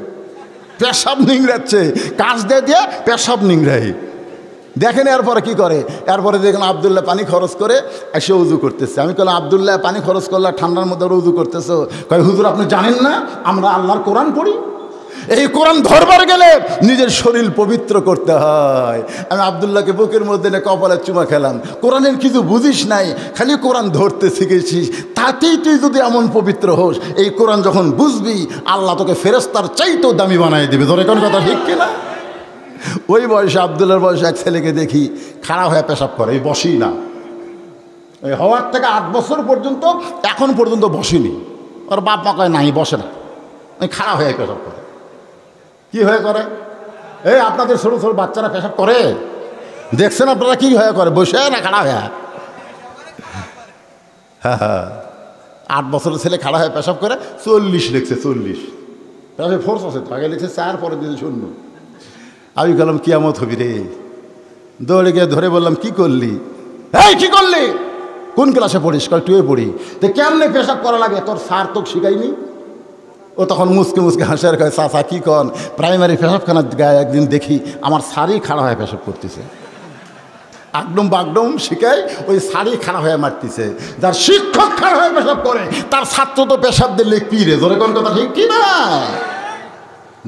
পেশাব নিংড়াচ্ছে, কাশ দিয়ে দিয়ে পেশাব নিংড়াই। দেখেন এরপরে কি করে? এরপরে দেখলাম আব্দুল্লাহ পানি খরচ করে এসে উজু করতেছে। আমি বললাম আব্দুল্লাহ পানি খরচ করলে ঠান্ডার মধ্যে উজু করতেছো? কয় হুজুর আপনি জানেন না আমরা আল্লাহর কোরআন পড়ি, এই কোরআন ধরবার গেলে নিজের শরীর পবিত্র করতে হয়। আমি আব্দুল্লাহকে বুকের মধ্যে নিয়ে কপালে চুমা খেলাম। কোরআনের কিছু বুঝিস নাই, খালি কোরআন ধরতে শিখেছিস, তাতেই তুই যদি এমন পবিত্র হোস, এই কোরআন যখন বুঝবি আল্লাহ তোকে ফেরেশতার চাইতেও দামি বানাই দিবে। ধরে কোন কথা ঠিক কিনা? ওই বয়সে আব্দুল্লাহর বয়সে এক ছেলেকে দেখি খাড়া হয়ে পেশাব করে, এই বসি না। ওই হওয়ার থেকে 8 বছর পর্যন্ত এখন পর্যন্ত বসিনি। ওর বাপ মা কয় নাই, বসে না, ওই খাড়া হয়ে পেশাব করে। কি হয়ে করে? এই আপনাদের ছোটো ছোটো বাচ্চারা পেশাব করে দেখছেন আপনারা? কি হয়ে করে? বসে না খাড়া হয়ে? হ্যাঁ, 8 বছরের ছেলে খাড়া হয়ে পেশাব করে। 40 লিখছে, 40 পেশাবে ফোর্স আছে তো। আগে লিখছে 4, পরে দিয়েছে 0। আমি বললাম কিয়ামত হবি রে। দৌড়ে গিয়ে ধরে বললাম কি করলি? এই কি করলি? কোন ক্লাসে পড়িস? কয় টুয়ে পড়ি। তো কেমনে পেশাব করা লাগে তোর স্যার তোকে শিখাইনি? ও তখন মুসকে মুসকে হাসে আর কয় চাচা কি কন, প্রাইমারি পেশাবখানার গায়ে একদিন দেখি আমার শাড়ি খাড়া হয়ে পেশাব করতেছে। আগডম বাগডম শিখাই, ওই শাড়ি খাড়া হয়ে মারতেছে। যার শিক্ষক খাড়া হয়ে পেশাব করে তার ছাত্র তো পেশাব দিলে পীরে। ধরে কোন কথা ঠিক কি না?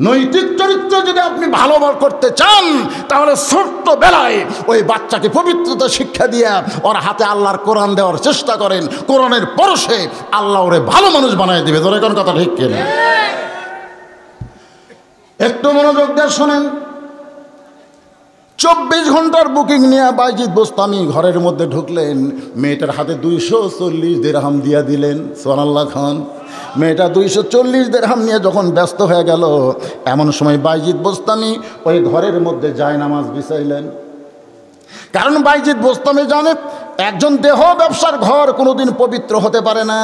নৈতিক চরিত্র যদি আপনি ভালো করতে চান তাহলে ছোট্ট বেলায় ওই বাচ্চাকে পবিত্রতা শিক্ষা দিয়ে ওর হাতে আল্লাহর কোরআন দেওয়ার চেষ্টা করেন। কোরআনের পরশে আল্লাহ ওরে ভালো মানুষ বানিয়ে দিবে। ধরে কোন কথা ঠিক কিনা? একটু মনোযোগ দিয়ে শোনেন। 24 ঘন্টার বুকিং নিয়ে বাইজিদ বোস্তামি ঘরের মধ্যে ঢুকলেন। মেয়েটার হাতে 240 দিরহাম দিয়া দিলেন। সুবহানাল্লাহ খান। মেয়েটা 240 দিরহাম নিয়ে যখন ব্যস্ত হয়ে গেল, এমন সময় বাইজিদ বোস্তামি ওই ঘরের মধ্যে জায়নামাজ বিছাইলেন। কারণ বাইজিদ বোস্তামি জানে একজন দেহ ব্যবসার ঘর কোনোদিন পবিত্র হতে পারে না,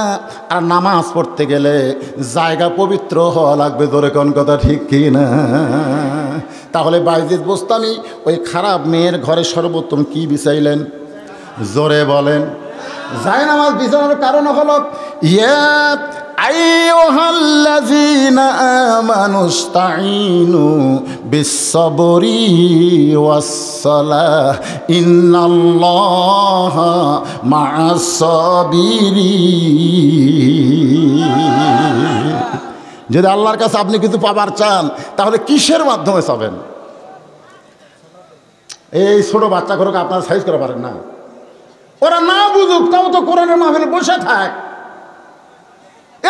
আর নামাজ পড়তে গেলে জায়গা পবিত্র হওয়া লাগবে। ধরে কোন কথা ঠিক কি না? তাহলে বাইজিদ বোস্তামি ওই খারাপ মেয়ের ঘরে সর্বোত্তম কি বিছাইলেন? জোরে বলেন। জায়নামাজ বিছানোর কারণ হলো ইয়া আইয়ুহাল্লাযীনা আমানুস্তাঈনু বিস-সাবরি ওয়াস-সালাহ ইন্নাল্লাহা মা'আস-সাবিরিন। যদি আল্লাহর কাছে আপনি কিছু পাবার চান তাহলে কিসের মাধ্যমে চাবেন? এই ছোট বাচ্চা ঘরকে আপনারা সাইজ করে পারেন না। ওরা না বুঝুক তাও তো কোরআনের মাহফিলে বসে থাক।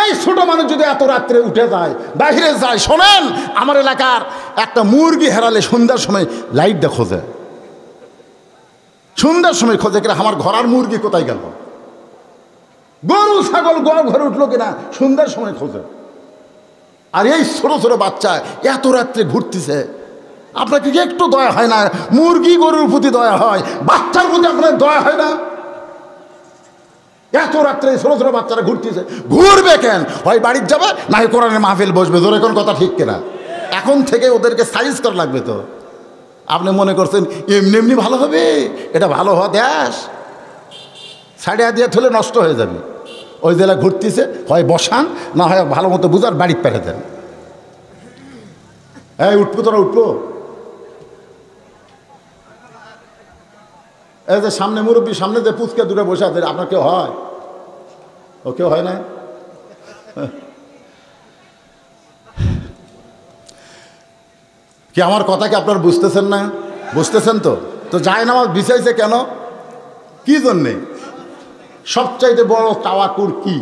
এই ছোট মানুষ যদি এত রাত্রে উঠে যায়, বাইরে যায়, শোনেন, আমার এলাকার একটা মুরগি হারালে সন্ধ্যার সময় লাইটটা খোঁজে, সন্ধ্যার সময় খোঁজে কিনা আমার ঘর মুরগি কোথায় গেল, গরু ছাগল ঘরে উঠলো কিনা সন্ধ্যার সময় খোঁজে। আর এই ছোট ছোট বাচ্চা এত রাত্রে ঘুরতেছে, আপনাকে কি একটু দয়া হয় না? মুরগি গরুর প্রতি দয়া হয়, বাচ্চার প্রতি আপনার দয়া হয় না? এত রাত্রে ছোট ছোট বাচ্চারা ঘুরতেছে, ঘুরবে কেন? হয় বাড়ির যাবে, না হয় কোরআনের মাহফিল বসবে। ধরে কোন কথা ঠিক কিনা? এখন থেকে ওদেরকে সাইজ করা লাগবে। তো আপনি মনে করছেন এমনি এমনি ভালো হবে? এটা ভালো হওয়া দেশ সাইডে দিয়ে থলে নষ্ট হয়ে যাবে। ওই জেলা ঘুরতেছে, হয় বসান, না হয় ভালো মতো বুঝার বাড়ির পেরে দেন। এই উঠবো, তোরা উঠবো। এই যে সামনে মুরব্বী, সামনে যে পুচকে দূরে বসে আছে, আপনার কেউ হয়? ও কেউ হয় না? কি আমার কথা কি আপনার বুঝতেছেন না? বুঝতেছেন তো? তো যায় নামাজ বিছাইছে কেন, কি জন্যে? সবচাইতে বড় তাওয়াক্কুল কি?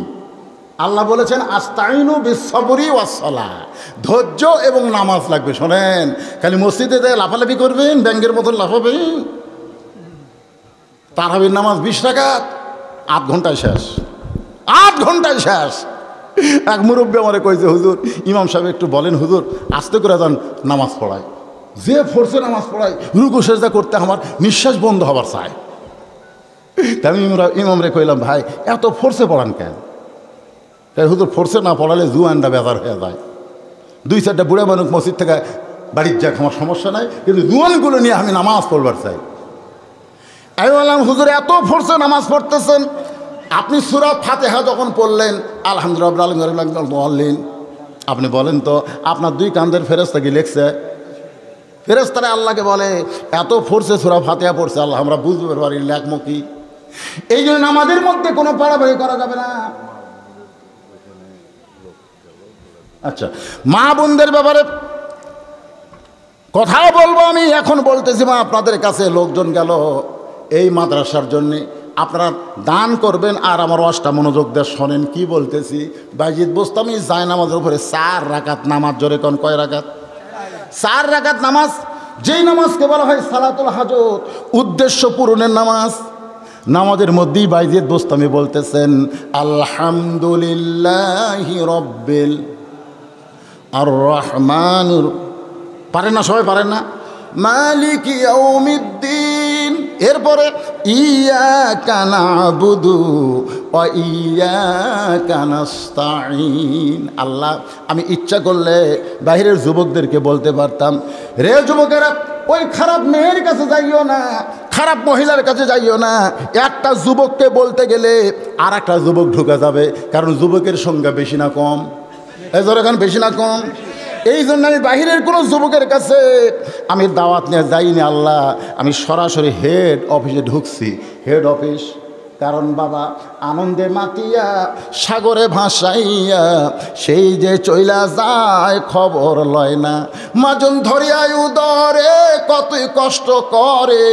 আল্লাহ বলেছেন আস্তাইনু বিসসবরি ওয়াসসালাহ, ধৈর্য এবং নামাজ লাগবে। শোনেন, খালি মসজিদে যায় লাফালাফি করবেন, ব্যাঙ্গের মতন লাফাবেন। তারাবির নামাজ 20 রাকাত 8 ঘন্টায় শেষ, 8 ঘন্টায় শেষ। এক মুরব্বী আমারে কইছে, হুজুর ইমাম সাহেব একটু বলেন হুজুর, আস্তে করে যান নামাজ পড়ায়। যে ফোর্সে নামাজ পড়ায়, রুকু সেজদা করতে আমার নিঃশ্বাস বন্ধ হবার চায়। তাই আমি ইমামরে কইলাম, ভাই এত ফোর্সে পড়ান কেন? তাই হুজুর ফোর্সে না পড়ালে জুয়ানটা বেজার হয়ে যায়। 2-4টা বুড়া মানুষ মসজিদ থেকে বাড়ির যাক, আমার সমস্যা নাই, কিন্তু জুয়ানগুলো নিয়ে আমি নামাজ পড়বার চাই। আমি বললাম, হুজুর এত ফোর্সে নামাজ পড়তেছেন, আপনি সূরা ফাতিহা যখন পড়লেন আলহামদুলিল্লাহ, আপনি বলেন তো আপনার 2 কাঁধের ফেরেশতা কি লেখছে? ফেরেশতারা আল্লাহকে বলে এত ফোর্সে সূরা ফাতিহা পড়ছে, আল্লাহ আমরা বুঝতে পারি লেখমো কি। এই জন্য আমাদের মধ্যে কোনো পাড়াবাড়ি করা যাবে না। আচ্ছা, মা বোনদের ব্যাপারে কথা বলবো আমি। এখন বলতেছি মা, আপনাদের কাছে লোকজন গেল এই মাদ্রাসার জন্যে, আপনারা দান করবেন। আর আমার ওয়াজটা মনোযোগ দিয়ে শোনেন কি বলতেছি। বাইজিদ বোস্তামি যায় নামাজের উপরে 4 রাকাত নামাজ। জোরে কোন কয় রাকাত? 4 রাকাত নামাজ। যেই নামাজকে বলা হয় সালাতুল হাজত, উদ্দেশ্য পূরণের নামাজ। নামাজের মধ্যেই বাইজিদ বোস্তামি বলতেছেন আলহামদুলিল্লাহি রব্বিল আর রহমানির, পারেন না সবাই? পারেন না? মালিক ইয়াউমিদ্দিন। এরপরে ইয়াকা নাবুদু ওয়া ইয়াকা নাস্তাঈন। আল্লাহ, আমি ইচ্ছা করলে বাহিরের যুবকদেরকে বলতে পারতাম, রে যুবকেরা ওই খারাপ মেয়ের কাছে যাইও না, খারাপ মহিলার কাছে যাইও না। একটা যুবককে বলতে গেলে আর একটা যুবক ঢুকে যাবে, কারণ যুবকের সংখ্যা বেশি না কম? এখন বেশি না কম? এই জন্য আমি বাহিরের কোনো যুবকের কাছে আমি দাওয়াত নিয়ে যাইনি। আল্লাহ, আমি সরাসরি হেড অফিসে ঢুকছি, হেড অফিস। কারণ বাবা, আনন্দে মাতিয়া সাগরে ভাসাইয়া সেই যে চইলা যায় খবর লয় না। মাজন ধরিয়ায় উদরে কতই কষ্ট করে,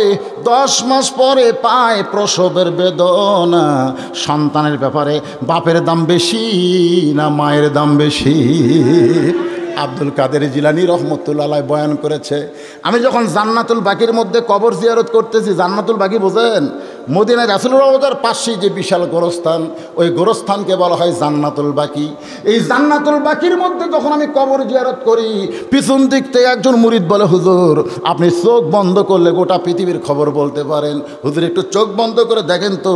10 মাস পরে পায় প্রসবের বেদনা। সন্তানের ব্যাপারে বাপের দাম বেশি না মায়ের দাম বেশি? আব্দুল কাদের জিলানী রহমতুল্লাহ বয়ান করেছে। আমি যখন জান্নাতুল বাকির মধ্যে কবর জিয়ারত করতেছি, জান্নাতুল বাকি বোঝেন? মদিনায় রাসূলুল্লাহ রওজার পাশেই যে বিশাল গোরস্থান, ওই গোরস্থানকে বলা হয় জান্নাতুল বাকি। এই জান্নাতুল বাকির মধ্যে যখন আমি কবর জিয়ারত করি, পিছন দিক থেকে একজন মুরিদ বলে, হুজুর আপনি চোখ বন্ধ করলে গোটা পৃথিবীর খবর বলতে পারেন। হুজুর একটু চোখ বন্ধ করে দেখেন তো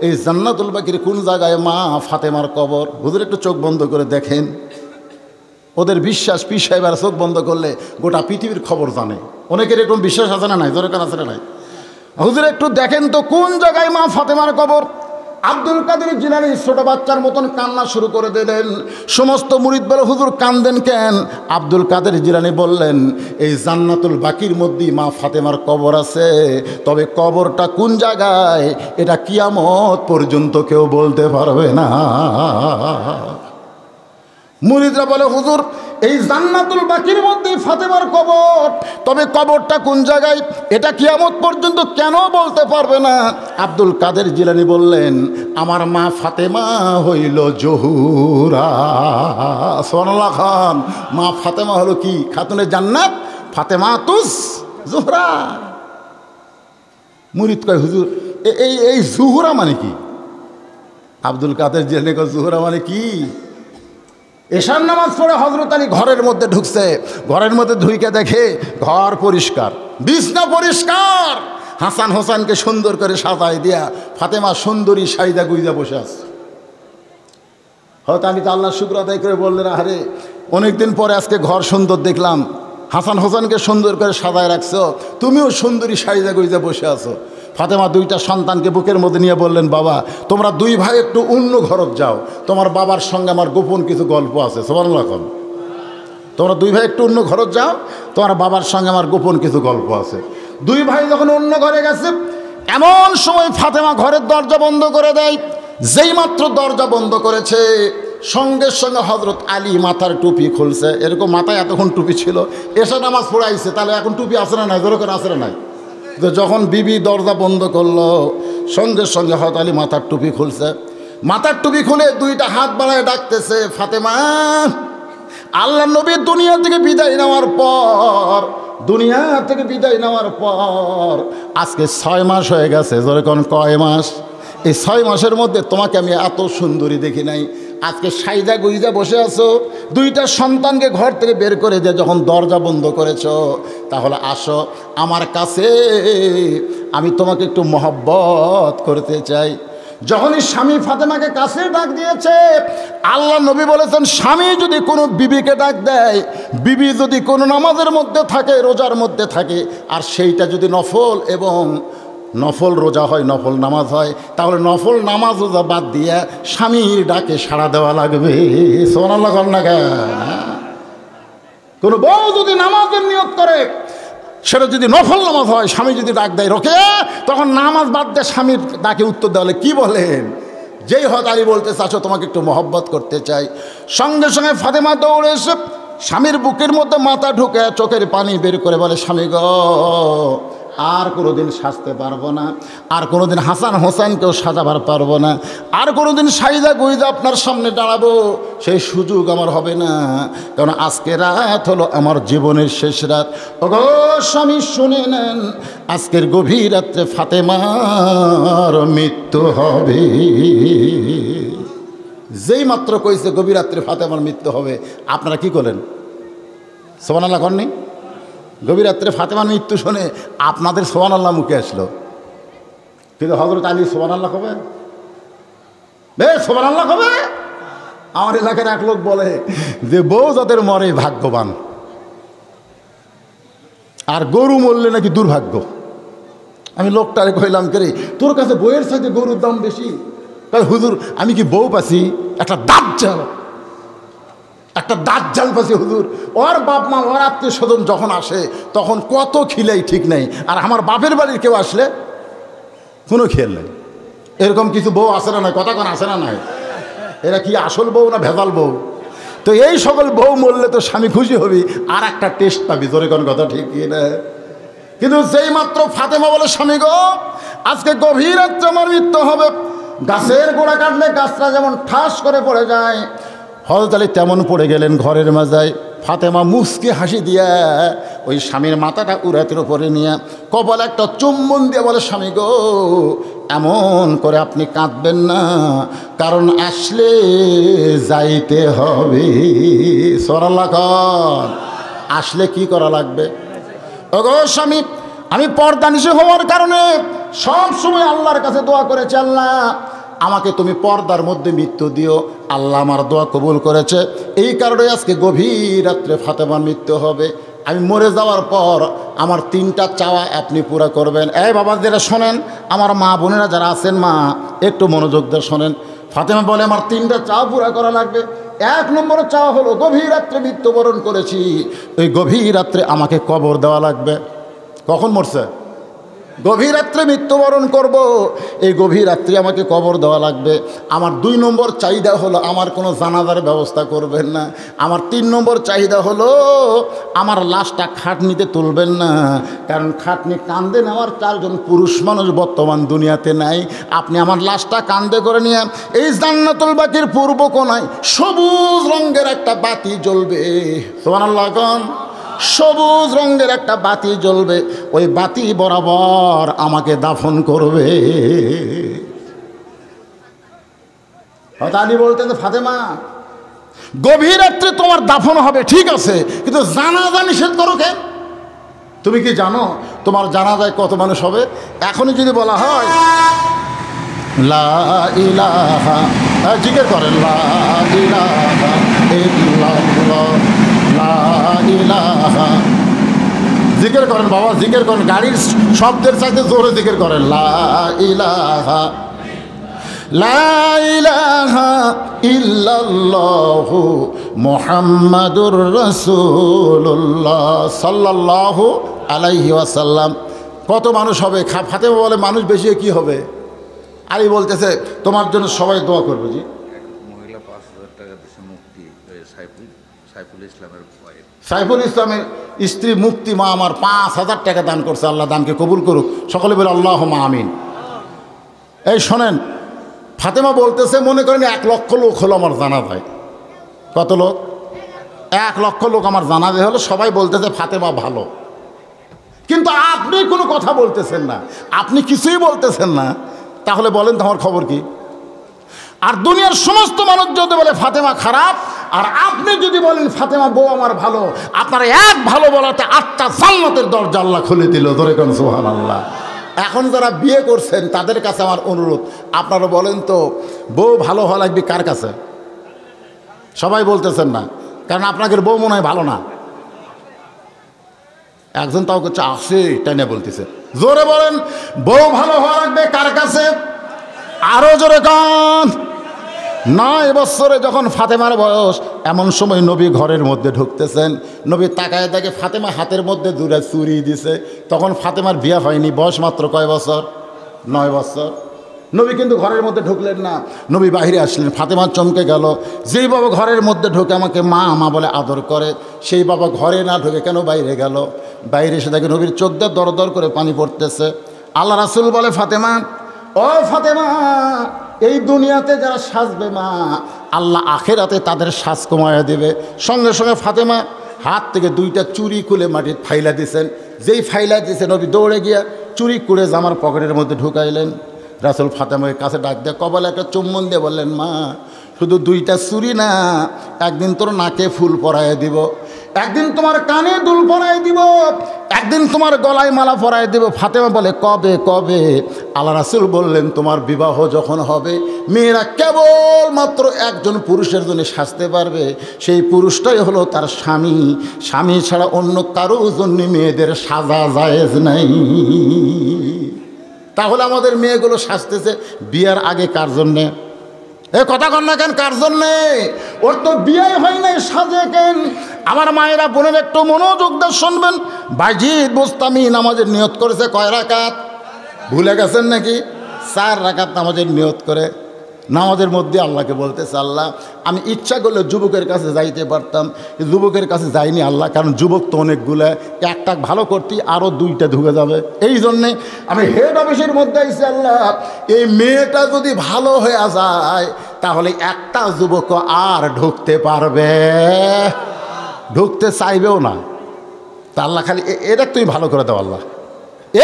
এই জান্নাতুল বাকির কোন জায়গায় মা ফাতেমার কবর। হুজুর একটু চোখ বন্ধ করে দেখেন। ওদের বিশ্বাস পীর সাহেবের চোখ বন্ধ করলে গোটা পৃথিবীর খবর জানে। অনেকের এরকম বিশ্বাস আছে না নাই? দরকার আছে না নাই? হুজুর একটু দেখেন তো কোন জায়গায় মা ফাতেমার কবর। আব্দুল কাদের জিলানী ছোট বাচ্চার মতন কান্না শুরু করে দিলেন। সমস্ত মুরিদ বলে, হুজুর কান্দেন কেন? আব্দুল কাদের জিলানী বললেন, এই জান্নাতুল বাকির মধ্যেই মা ফাতেমার কবর আছে, তবে কবরটা কোন জায়গায় এটা কিয়ামত পর্যন্ত কেউ বলতে পারবে না। মুরিদরা বলে হুজুর এই জান্নাতুল বাকির মধ্যে ফাতেমার কবর, তবে কবরটা কোন জায়গায় এটা কিয়ামত পর্যন্ত কেন বলতে পারবে না। আব্দুল কাদের জিলানী বললেন আমার মা ফাতেমা হইল জহুরা। সুবহানাল্লাহ খান, মা ফাতেমা হলো কি? খাতুনে জান্নাত, ফাতেমা তুস জোহরা। মুরিদ কয় হুজুর এই জুহুরা মানে কি? আব্দুল কাদের জিলানী কয় জুহুরা মানে কি? এশার নামাজ পড়ে হযরত আলী ঘরের মধ্যে ঢুকছে, ঘরের মধ্যে ঢুকে দেখে ঘর পরিষ্কার, বিছনা পরিষ্কার, হাসান হোসেনকে সুন্দর করে সাজায় দিয়া ফাতেমা সুন্দরী সাইদা গুইজা বসে আছে। হয়তো আমি তো আল্লাহর শুকর আদায় করে বললেন আরে অনেকদিন পরে আজকে ঘর সুন্দর দেখলাম, হাসান হোসেনকে সুন্দর করে সাজায় রাখছো, তুমিও সুন্দরী সাইদা গুইজা বসে আছো। ফাতেমা দুইটা সন্তানকে বুকের মধ্যে নিয়ে বললেন বাবা তোমরা দুই ভাই একটু অন্য ঘরত যাও, তোমার বাবার সঙ্গে আমার গোপন কিছু গল্প আছে। সুবহানাল্লাহ, তোমরা দুই ভাই একটু অন্য ঘরত যাও, তোমার বাবার সঙ্গে আমার গোপন কিছু গল্প আছে। দুই ভাই যখন অন্য ঘরে গেছে এমন সময় ফাতেমা ঘরের দরজা বন্ধ করে দেয়। যেই মাত্র দরজা বন্ধ করেছে সঙ্গে সঙ্গে হযরত আলী মাথার টুপি খুলছে। এরকম মাথায় এতক্ষণ টুপি ছিল, এসে নামাজ পড়াইছে, তাহলে এখন টুপি আসে না নাই? জোরে করে আসে না নাই? তো যখন বিবি দরজা বন্ধ করলো সঙ্গে সঙ্গে হযরত আলী মাথার টুপি খুলছে। মাথার টুপি খুলে দুইটা হাত বাড়ায় ডাকতেছে ফাতেমা। আল্লাহ নবী দুনিয়া থেকে বিদায় নেওয়ার পর আজকে 6 মাস হয়ে গেছে। জোরে কোন কয় মাস? এই 6 মাসের মধ্যে তোমাকে আমি এত সুন্দরী দেখি নাই। আজকে সাইদা গুইজা বসে আছো, দুইটা সন্তানকে ঘর থেকে বের করে দিয়ে যখন দরজা বন্ধ করেছো, তাহলে আসো আমার কাছে, আমি তোমাকে একটু মহব্বত করতে চাই। যখনই স্বামী ফাতেমাকে কাছে ডাক দিয়েছে, আল্লাহ নবী বলেছেন স্বামী যদি কোনো বিবিকে ডাক দেয়, বিবি যদি কোনো নামাজের মধ্যে থাকে, রোজার মধ্যে থাকে, আর সেইটা যদি নফল রোজা হয়, নফল নামাজ হয়, তাহলে নফল নামাজ রোজা বাদ দিয়ে স্বামীর ডাকে সাড়া দেওয়া লাগবে। সুবহানাল্লাহ না? কোনো বউ যদি নামাজের নিয়ত করে, সেটা যদি নফল নামাজ হয়, স্বামী যদি ডাক দেয় রোকে, তখন নামাজ বাদ দিয়ে স্বামীর ডাকে উত্তর দেওয়া। কি বলেন? যেই হযরত আলী বলতে চাচ্ছ তোমাকে একটু মহব্বত করতে চাই, সঙ্গে সঙ্গে ফাতেমা দৌড়ে এসে স্বামীর বুকের মধ্যে মাথা ঢুকে চোখের পানি বের করে বলে স্বামী গো আর কোনোদিন সাজতে পারবো না, আর কোনোদিন হাসান হোসেনকেও সাজাবার পারবো না, আর কোনোদিন সাইদা গুইজা আপনার সামনে দাঁড়াবো সেই সুযোগ আমার হবে না, কারণ আজকে রাত হলো আমার জীবনের শেষ রাত। ওগো স্বামী শুনে নেন, আজকের গভীর রাত্রে ফাতেমার মৃত্যু হবে। যেই মাত্র কইছে গভীর রাত্রে ফাতেমার মৃত্যু হবে, আপনারা কি করলেন? সুবহানাল্লাহ করেননি? গভীর রাত্রে ফাতেমার মৃত্যু শুনে আপনাদের সুবহানাল্লাহ মুখে আসলো, কিন্তু হযরত আলী সুবহানাল্লাহ হবে? সুবহানাল্লাহ হবে? আমার এলাকার এক লোক বলে যে বউ যাদের মরে ভাগ্যবান, আর গরু মরলে নাকি দুর্ভাগ্য। আমি লোকটারে কইলাম করে তোর কাছে বইয়ের সাথে গরুর দাম বেশি? তাই হুজুর আমি কি বউ পাচ্ছি? একটা দাজ্জাল পাচ্ছি হুজুর। ওর বাপ মা ওর আত্মীয় স্বজন যখন আসে তখন কত খিলাই ঠিক নেই, আর আমার বাপের বাড়ির কেউ আসলে কোনো খেয়াল নেই। এরকম কিছু বউ আসে না নাই? কথা কোন আসে না নাই? এরা কি আসল বউ না ভেজাল বউ? তো এই সকল বউ মরলে তো স্বামী খুশি হবি, আর একটা টেস্ট পাবি। জোরে কোন কথা ঠিক না? কিন্তু যেই মাত্র ফাতেমা বলে স্বামী গো আজকে গভীর রাত্রে আমার মৃত্যু হবে, গাছের গোড়া কাটলে গাছটা যেমন ঠাস করে পড়ে যায়, হযরত আলী তেমন পড়ে গেলেন ঘরের মাজায়। ফাতেমা মুচকি হাসি দিয়া ওই স্বামীর মাথাটা উরাতের উপরে নিয়ে কপালে একটা চুম্বন দিয়ে বলে স্বামী গো এমন করে আপনি কাঁদবেন না, কারণ আসলে যাইতে হবে। সুবহানাল্লাহ কর। আসলে কি করা লাগবে? ওগো স্বামী, আমি পর্দানিশী হওয়ার কারণে সব সময় আল্লাহর কাছে দোয়া করেছি, আল্লাহ আমাকে তুমি পর্দার মধ্যে মৃত্যু দিও। আল্লাহ আমার দোয়া কবুল করেছে, এই কারণে আজকে গভীর রাত্রে ফাতেমার মৃত্যু হবে। আমি মরে যাওয়ার পর আমার 3টা চাওয়া আপনি পুরা করবেন। এই বাবা যারা শোনেন, আমার মা বোনেরা যারা আছেন, মা একটু মনোযোগ দিয়ে শোনেন। ফাতেমা বলে আমার 3টা চাওয়া পুরা করা লাগবে। 1 নম্বর চাওয়া হলো গভীর রাত্রে মৃত্যুবরণ করেছি, ওই গভীর রাত্রে আমাকে কবর দেওয়া লাগবে। কখন মরছে? গভীর রাত্রে মৃত্যুবরণ করব, এই গভীর রাত্রে আমাকে কবর দেওয়া লাগবে। আমার 2 নম্বর চাহিদা হলো আমার কোনো জানাজার ব্যবস্থা করবেন না। আমার 3 নম্বর চাহিদা হলো আমার লাশটা খাটনিতে তুলবেন না, কারণ খাটনি কান্দে নেওয়ার 4 জন পুরুষ মানুষ বর্তমান দুনিয়াতে নাই। আপনি আমার লাশটা কান্দে করে নিয়ে এই জান্নাতুল বাকির পূর্ব কোণায় সবুজ রঙের একটা বাতি জ্বলবে, সুবহানাল্লাহ কোন, সবুজ রঙের একটা বাতি জ্বলবে, ওই বাতি বরাবর আমাকে দাফন করবে। আলী বলতেন, ফাতেমা গভীর রাত্রে তোমার দাফন হবে ঠিক আছে, কিন্তু জানাজা নিষেধ করো কেন? তুমি কি জানো তোমার জানাজায় কত মানুষ হবে? এখনই যদি বলা হয় লা ইলাহা, জিকির করেন লা ইলাহা ইল্লাল্লাহ, লা ইলাহা, জিকির করেন বাবা, জিকির করেন, গাড়ির শব্দের চাইতে জোরে জিকির করেন, লা ইলাহা, লা ইলাহা ইল্লাল্লাহু মুহাম্মাদুর রাসূলুল্লাহ সাল্লাল্লাহু আলাইহি ওয়াসাল্লাম। কত মানুষ হবে? ফাতেমা বলে মানুষ বেশি কি হবে? আলী বলতেছে তোমার জন্য সবাই দোয়া করবে। জি, মহিলা 5,000 টাকা দেশে মুক্তি, সাইফুল ইসলামের ওয়াইফ, সাইফুল ইসলামের স্ত্রী মুক্তি মা আমার 5,000 টাকা দান করছে, আল্লাহ দানকে কবুল করুক। সকলে বলে আল্লাহুম্মা আমিন। এই শোনেন, ফাতেমা বলতেছে মনে করেন 1 লক্ষ লোক হলো আমার জানাজায়। কত লোক? 1 লক্ষ লোক আমার জানাজায় হলো, সবাই বলতেছে ফাতেমা ভালো, কিন্তু আপনি কোনো কথা বলতেছেন না, আপনি কিছুই বলতেছেন না। তাহলে বলেন তো আমার খবর কি? আর দুনিয়ার সমস্ত মানুষ যদি বলে ফাতেমা খারাপ, আর আপনি যদি বলেন ফাতেমা বউ আমার ভালো, আপনারা এক ভালো বলাতে 8টা জান্নাতের দরজা আল্লাহ খুলে দিল। ধরে কোন সুবহানাল্লাহ। এখন যারা বিয়ে করছেন তাদের কাছে আমার অনুরোধ, আপনারা বলেন তো বউ ভালো হওয়া লাগবে কার কাছে? সবাই বলতেছেন না, কারণ আপনাদের বউ মনে হয় ভালো না। একজন তাও করছে আসে টাইনে বলতেছে, জোরে বলেন বউ ভালো হওয়া লাগবে কার কাছে? আরো জোরে কান। 9 বছরে যখন ফাতেমার বয়স, এমন সময় নবী ঘরের মধ্যে ঢুকতেছেন, নবী তাকায় দেখে ফাতেমা হাতের মধ্যে 2টা চুরি দিছে। তখন ফাতেমার বিয়ে হয়নি, বয়স মাত্র কয় বছর? 9 বছর। নবী কিন্তু ঘরের মধ্যে ঢুকলেন না, নবী বাইরে আসলেন। ফাতেমা চমকে গেল, যেই বাবা ঘরের মধ্যে ঢুকে আমাকে মা মা বলে আদর করে, সেই বাবা ঘরে না ঢুকে কেন বাইরে গেল? বাইরে এসে দেখে নবীর চোখ দিয়ে দর দর করে পানি পড়তেছে। আল্লাহ রাসূল বলে, ফাতেমা, ও ফাতেমা, এই দুনিয়াতে যারা সাজবে মা, আল্লাহ আখেরাতে তাদের সাজ কমায়া দেবে। সঙ্গে সঙ্গে ফাতেমা হাত থেকে 2টা চুরি খুলে মাটির ফাইলা দিয়েছেন। যেই ফাইলা দিয়েছে নবী দৌড়ে গিয়া চুরি করে জামার পকেটের মধ্যে ঢুকাইলেন। রাসূল ফাতেমাকে কাছে ডাক দিয়ে কপালে একটা চুম্বন দিয়ে বললেন, মা, শুধু 2টা চুরি না, একদিন তোর নাকে ফুল পরায় দিব, একদিন তোমার কানে দুল পরায় দিব, একদিন তোমার গলায় মালা পরায় দিব। ফাতেমা বলে, কবে কবে? আল্লাহ রাসূল বললেন, তোমার বিবাহ যখন হবে, মেয়েরা কেবলমাত্র একজন পুরুষের জন্য সাজতে পারবে, সেই পুরুষটাই হলো তার স্বামী। স্বামী ছাড়া অন্য কারো জন্য মেয়েদের সাজা জায়েজ নাই। তাহলে আমাদের মেয়েগুলো সাজতেছে বিয়ার আগে কার জন্যে? এ কথা কন না কেন, কার জন্যে? ওর তো বিয়ে হয় নাই, সাজে কেন? আমার মায়েরা বোনের একটু মনোযোগ দিয়ে শুনবেন। বাইজিদ বুস্তামি নামাজের নিয়ত করেছে কয় রাকাত? ভুলে গেছেন নাকি? 4 রাকাত নামাজের নিয়ত করে নামাজের মধ্যে আল্লাহকে বলতেছে, আল্লাহ আমি ইচ্ছা করলে যুবকের কাছে যাইতে পারতাম, যুবকের কাছে যাইনি আল্লাহ, কারণ যুবক তো অনেকগুলো, একটা ভালো করতেই আরও 2টা ঢুকে যাবে। এই জন্যে আমি হেড অফিসের মধ্যে আইছি, আল্লাহ এই মেয়েটা যদি ভালো হয়ে যায় তাহলে একটা যুবক আর ঢুকতে পারবে, ঢুকতে চাইবেও না। তা আল্লাহ খালি এটা তুই ভালো করে দাও আল্লাহ,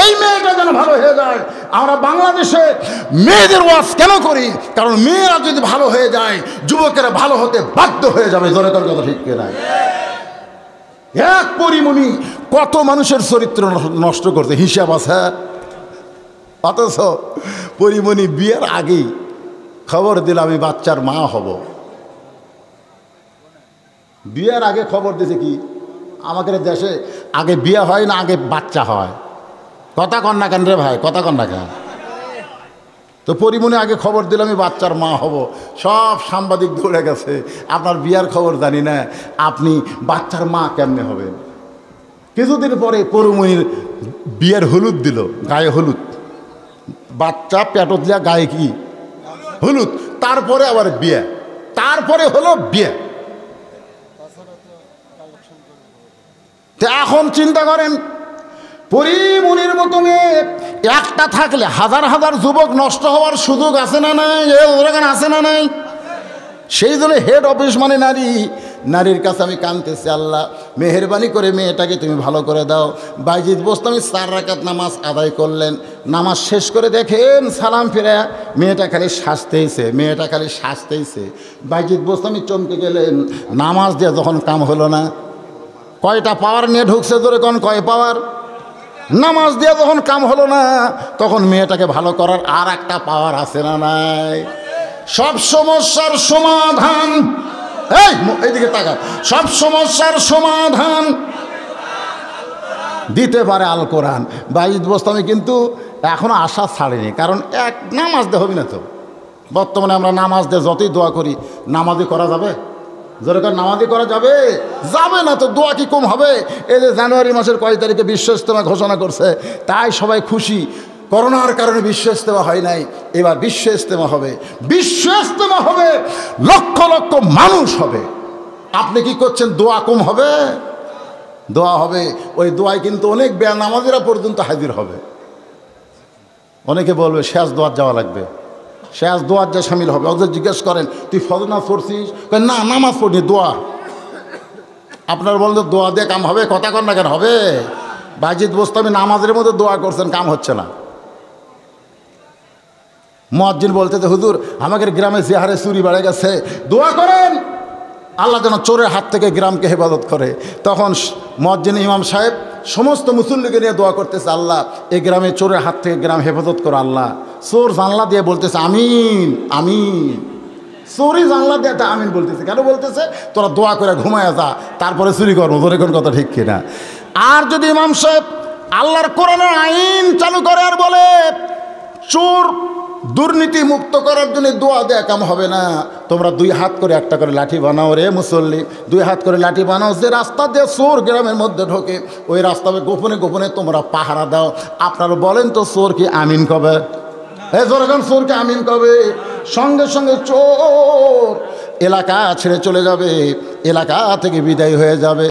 এই মেয়েটা যেন ভালো হয়ে যায়। আমরা বাংলাদেশে মেয়েদের ওয়াজ কেন করি? কারণ মেয়েরা যদি ভালো হয়ে যায় যুবকেরা ভালো হতে বাধ্য হয়ে যাবে। জোরে তোর কথা ঠিক কিনা? এক পরিমণি কত মানুষের চরিত্র নষ্ট করতে হিসাব আছে। অথচ পরিমণি বিয়ের আগেই খবর দিল আমি বাচ্চার মা হব। বিয়ের আগে খবর দিয়েছে কি? আমাদের দেশে আগে বিয়ে হয় না, আগে বাচ্চা হয়। কথা কন না কেন রে ভাই, কথা কন না কেন? তো পরিমণি আগে খবর দিলাম আমি বাচ্চার মা হব, সব সাংবাদিক দৌড়ে গেছে, আপনার বিয়ার খবর জানি না, আপনি বাচ্চার মা কেমনে হবেন? কিছুদিন পরে পরুমনির বিয়ের হলুদ দিল, গায়ে হলুদ, বাচ্চা পেটত দিয়া গায়ে কি হলুদ, তারপরে আবার বিয়ে, তারপরে হলো বিয়ে। এখন চিন্তা করেন, পরীমনির মতো মেয়ে একটা থাকলে হাজার হাজার যুবক নষ্ট হওয়ার সুযোগ আছে না নাই? আছে না নাই? সেই জন্য হেড অফিস মানে নারী, নারীর কাছে আমি কাঁদতেছি, আল্লাহ মেহেরবানি করে মেয়েটাকে তুমি ভালো করে দাও। বাইজিদ বোস্তামি 4 রাকাত নামাজ আদায় করলেন, নামাজ শেষ করে দেখেন সালাম ফিরে মেয়েটা খালি সাজতেইছে, মেয়েটা খালি সাজতেইছে। বাইজিদ বোস্তামি চমকে গেলেন, নামাজ দিয়ে যখন কাম হলো না, কয়টা পাওয়ার নিয়ে ঢুকছে ধরে কোন কয় পাওয়ার, নামাজ দিয়ে যখন কাম হলো না, তখন মেয়েটাকে ভালো করার আর একটা পাওয়ার আছে না নাই? সব সমস্যার সমাধান, এইদিকে তাকান, সব সমস্যার সমাধান দিতে পারে আল কোরআন। বাইজিদ বোস্তামি কিন্তু এখনো আশা ছাড়েনি, কারণ এক নামাজ দিয়ে হবে না তো। বর্তমানে আমরা নামাজ দিয়ে যতই দোয়া করি, নামাজই করা যাবে? যেরকম নামাজই করা যাবে? যাবে না তো, দোয়া কি কম হবে? এই যে জানুয়ারি মাসের কয় তারিখে বিশ্ব ইজতেমা ঘোষণা করছে, তাই সবাই খুশি। করোনার কারণে বিশ্ব ইজতেমা হয় নাই, এবার বিশ্ব ইজতেমা হবে। বিশ্ব ইজতেমা হবে, লক্ষ লক্ষ মানুষ হবে। আপনি কি করছেন? দোয়া কম হবে? দোয়া হবে। ওই দোয়ায় কিন্তু অনেক বেনামাজিরা পর্যন্ত হাজির হবে। অনেকে বলবে শেষ দোয়ার যাওয়া লাগবে, শেষ দোয়ার যা সামিল হবে। ওদের জিজ্ঞেস করেন তুই ফজর নামাজ পড়ছিস? না, নামাজ পড়নি, দোয়া। আপনার বললেন দোয়া দিয়ে কাম হবে? কথা কর না কেন হবে? বাইজিদ বোস্তামি নামাজের মধ্যে দোয়া করছেন, কাম হচ্ছে না। মুয়াজ্জিন বলতেছে, হুজুর আমাদের গ্রামে জিহারে চুরি বেড়ে গেছে, দোয়া করেন আল্লাহ যেন চোরের হাত থেকে গ্রামকে হেফাজত করে। তখন মুয়াজ্জিন ইমাম সাহেব সমস্ত মুসল্লিকে নিয়ে দোয়া করতেছে, আল্লাহ এই গ্রামে চোরের হাত থেকে গ্রাম হেফাজত করো আল্লাহ। চোর জানলা দিয়ে বলতেছে আমিন আমিন, চোরই জানলা দিয়ে একটা আমিন বলতেছে। কেন বলতেছে? তোরা দোয়া করে ঘুমায় যা, তারপরে চুরি করবো। তোর এখন কথা ঠিক কিনা? আর যদি ইমাম সাহেব আল্লাহর কোরআনের আইন চালু করে আর বলে চোর দুর্নীতি মুক্ত করার জন্য দোয়া দেয়া কাম হবে না, তোমরা 2 হাত করে একটা করে লাঠি বানাও রে মুসল্লি, 2 হাত করে লাঠি বানাও। যে রাস্তা দিয়ে চোর গ্রামের মধ্যে ঢোকে, ওই রাস্তায় গোপনে গোপনে তোমরা পাহারা দাও। আপনারা বলেন তো চোর কি আমিন কবে? যখন চোরকে আমিন কবে, সঙ্গে সঙ্গে চোর এলাকা ছেড়ে চলে যাবে, এলাকা থেকে বিদায় হয়ে যাবে।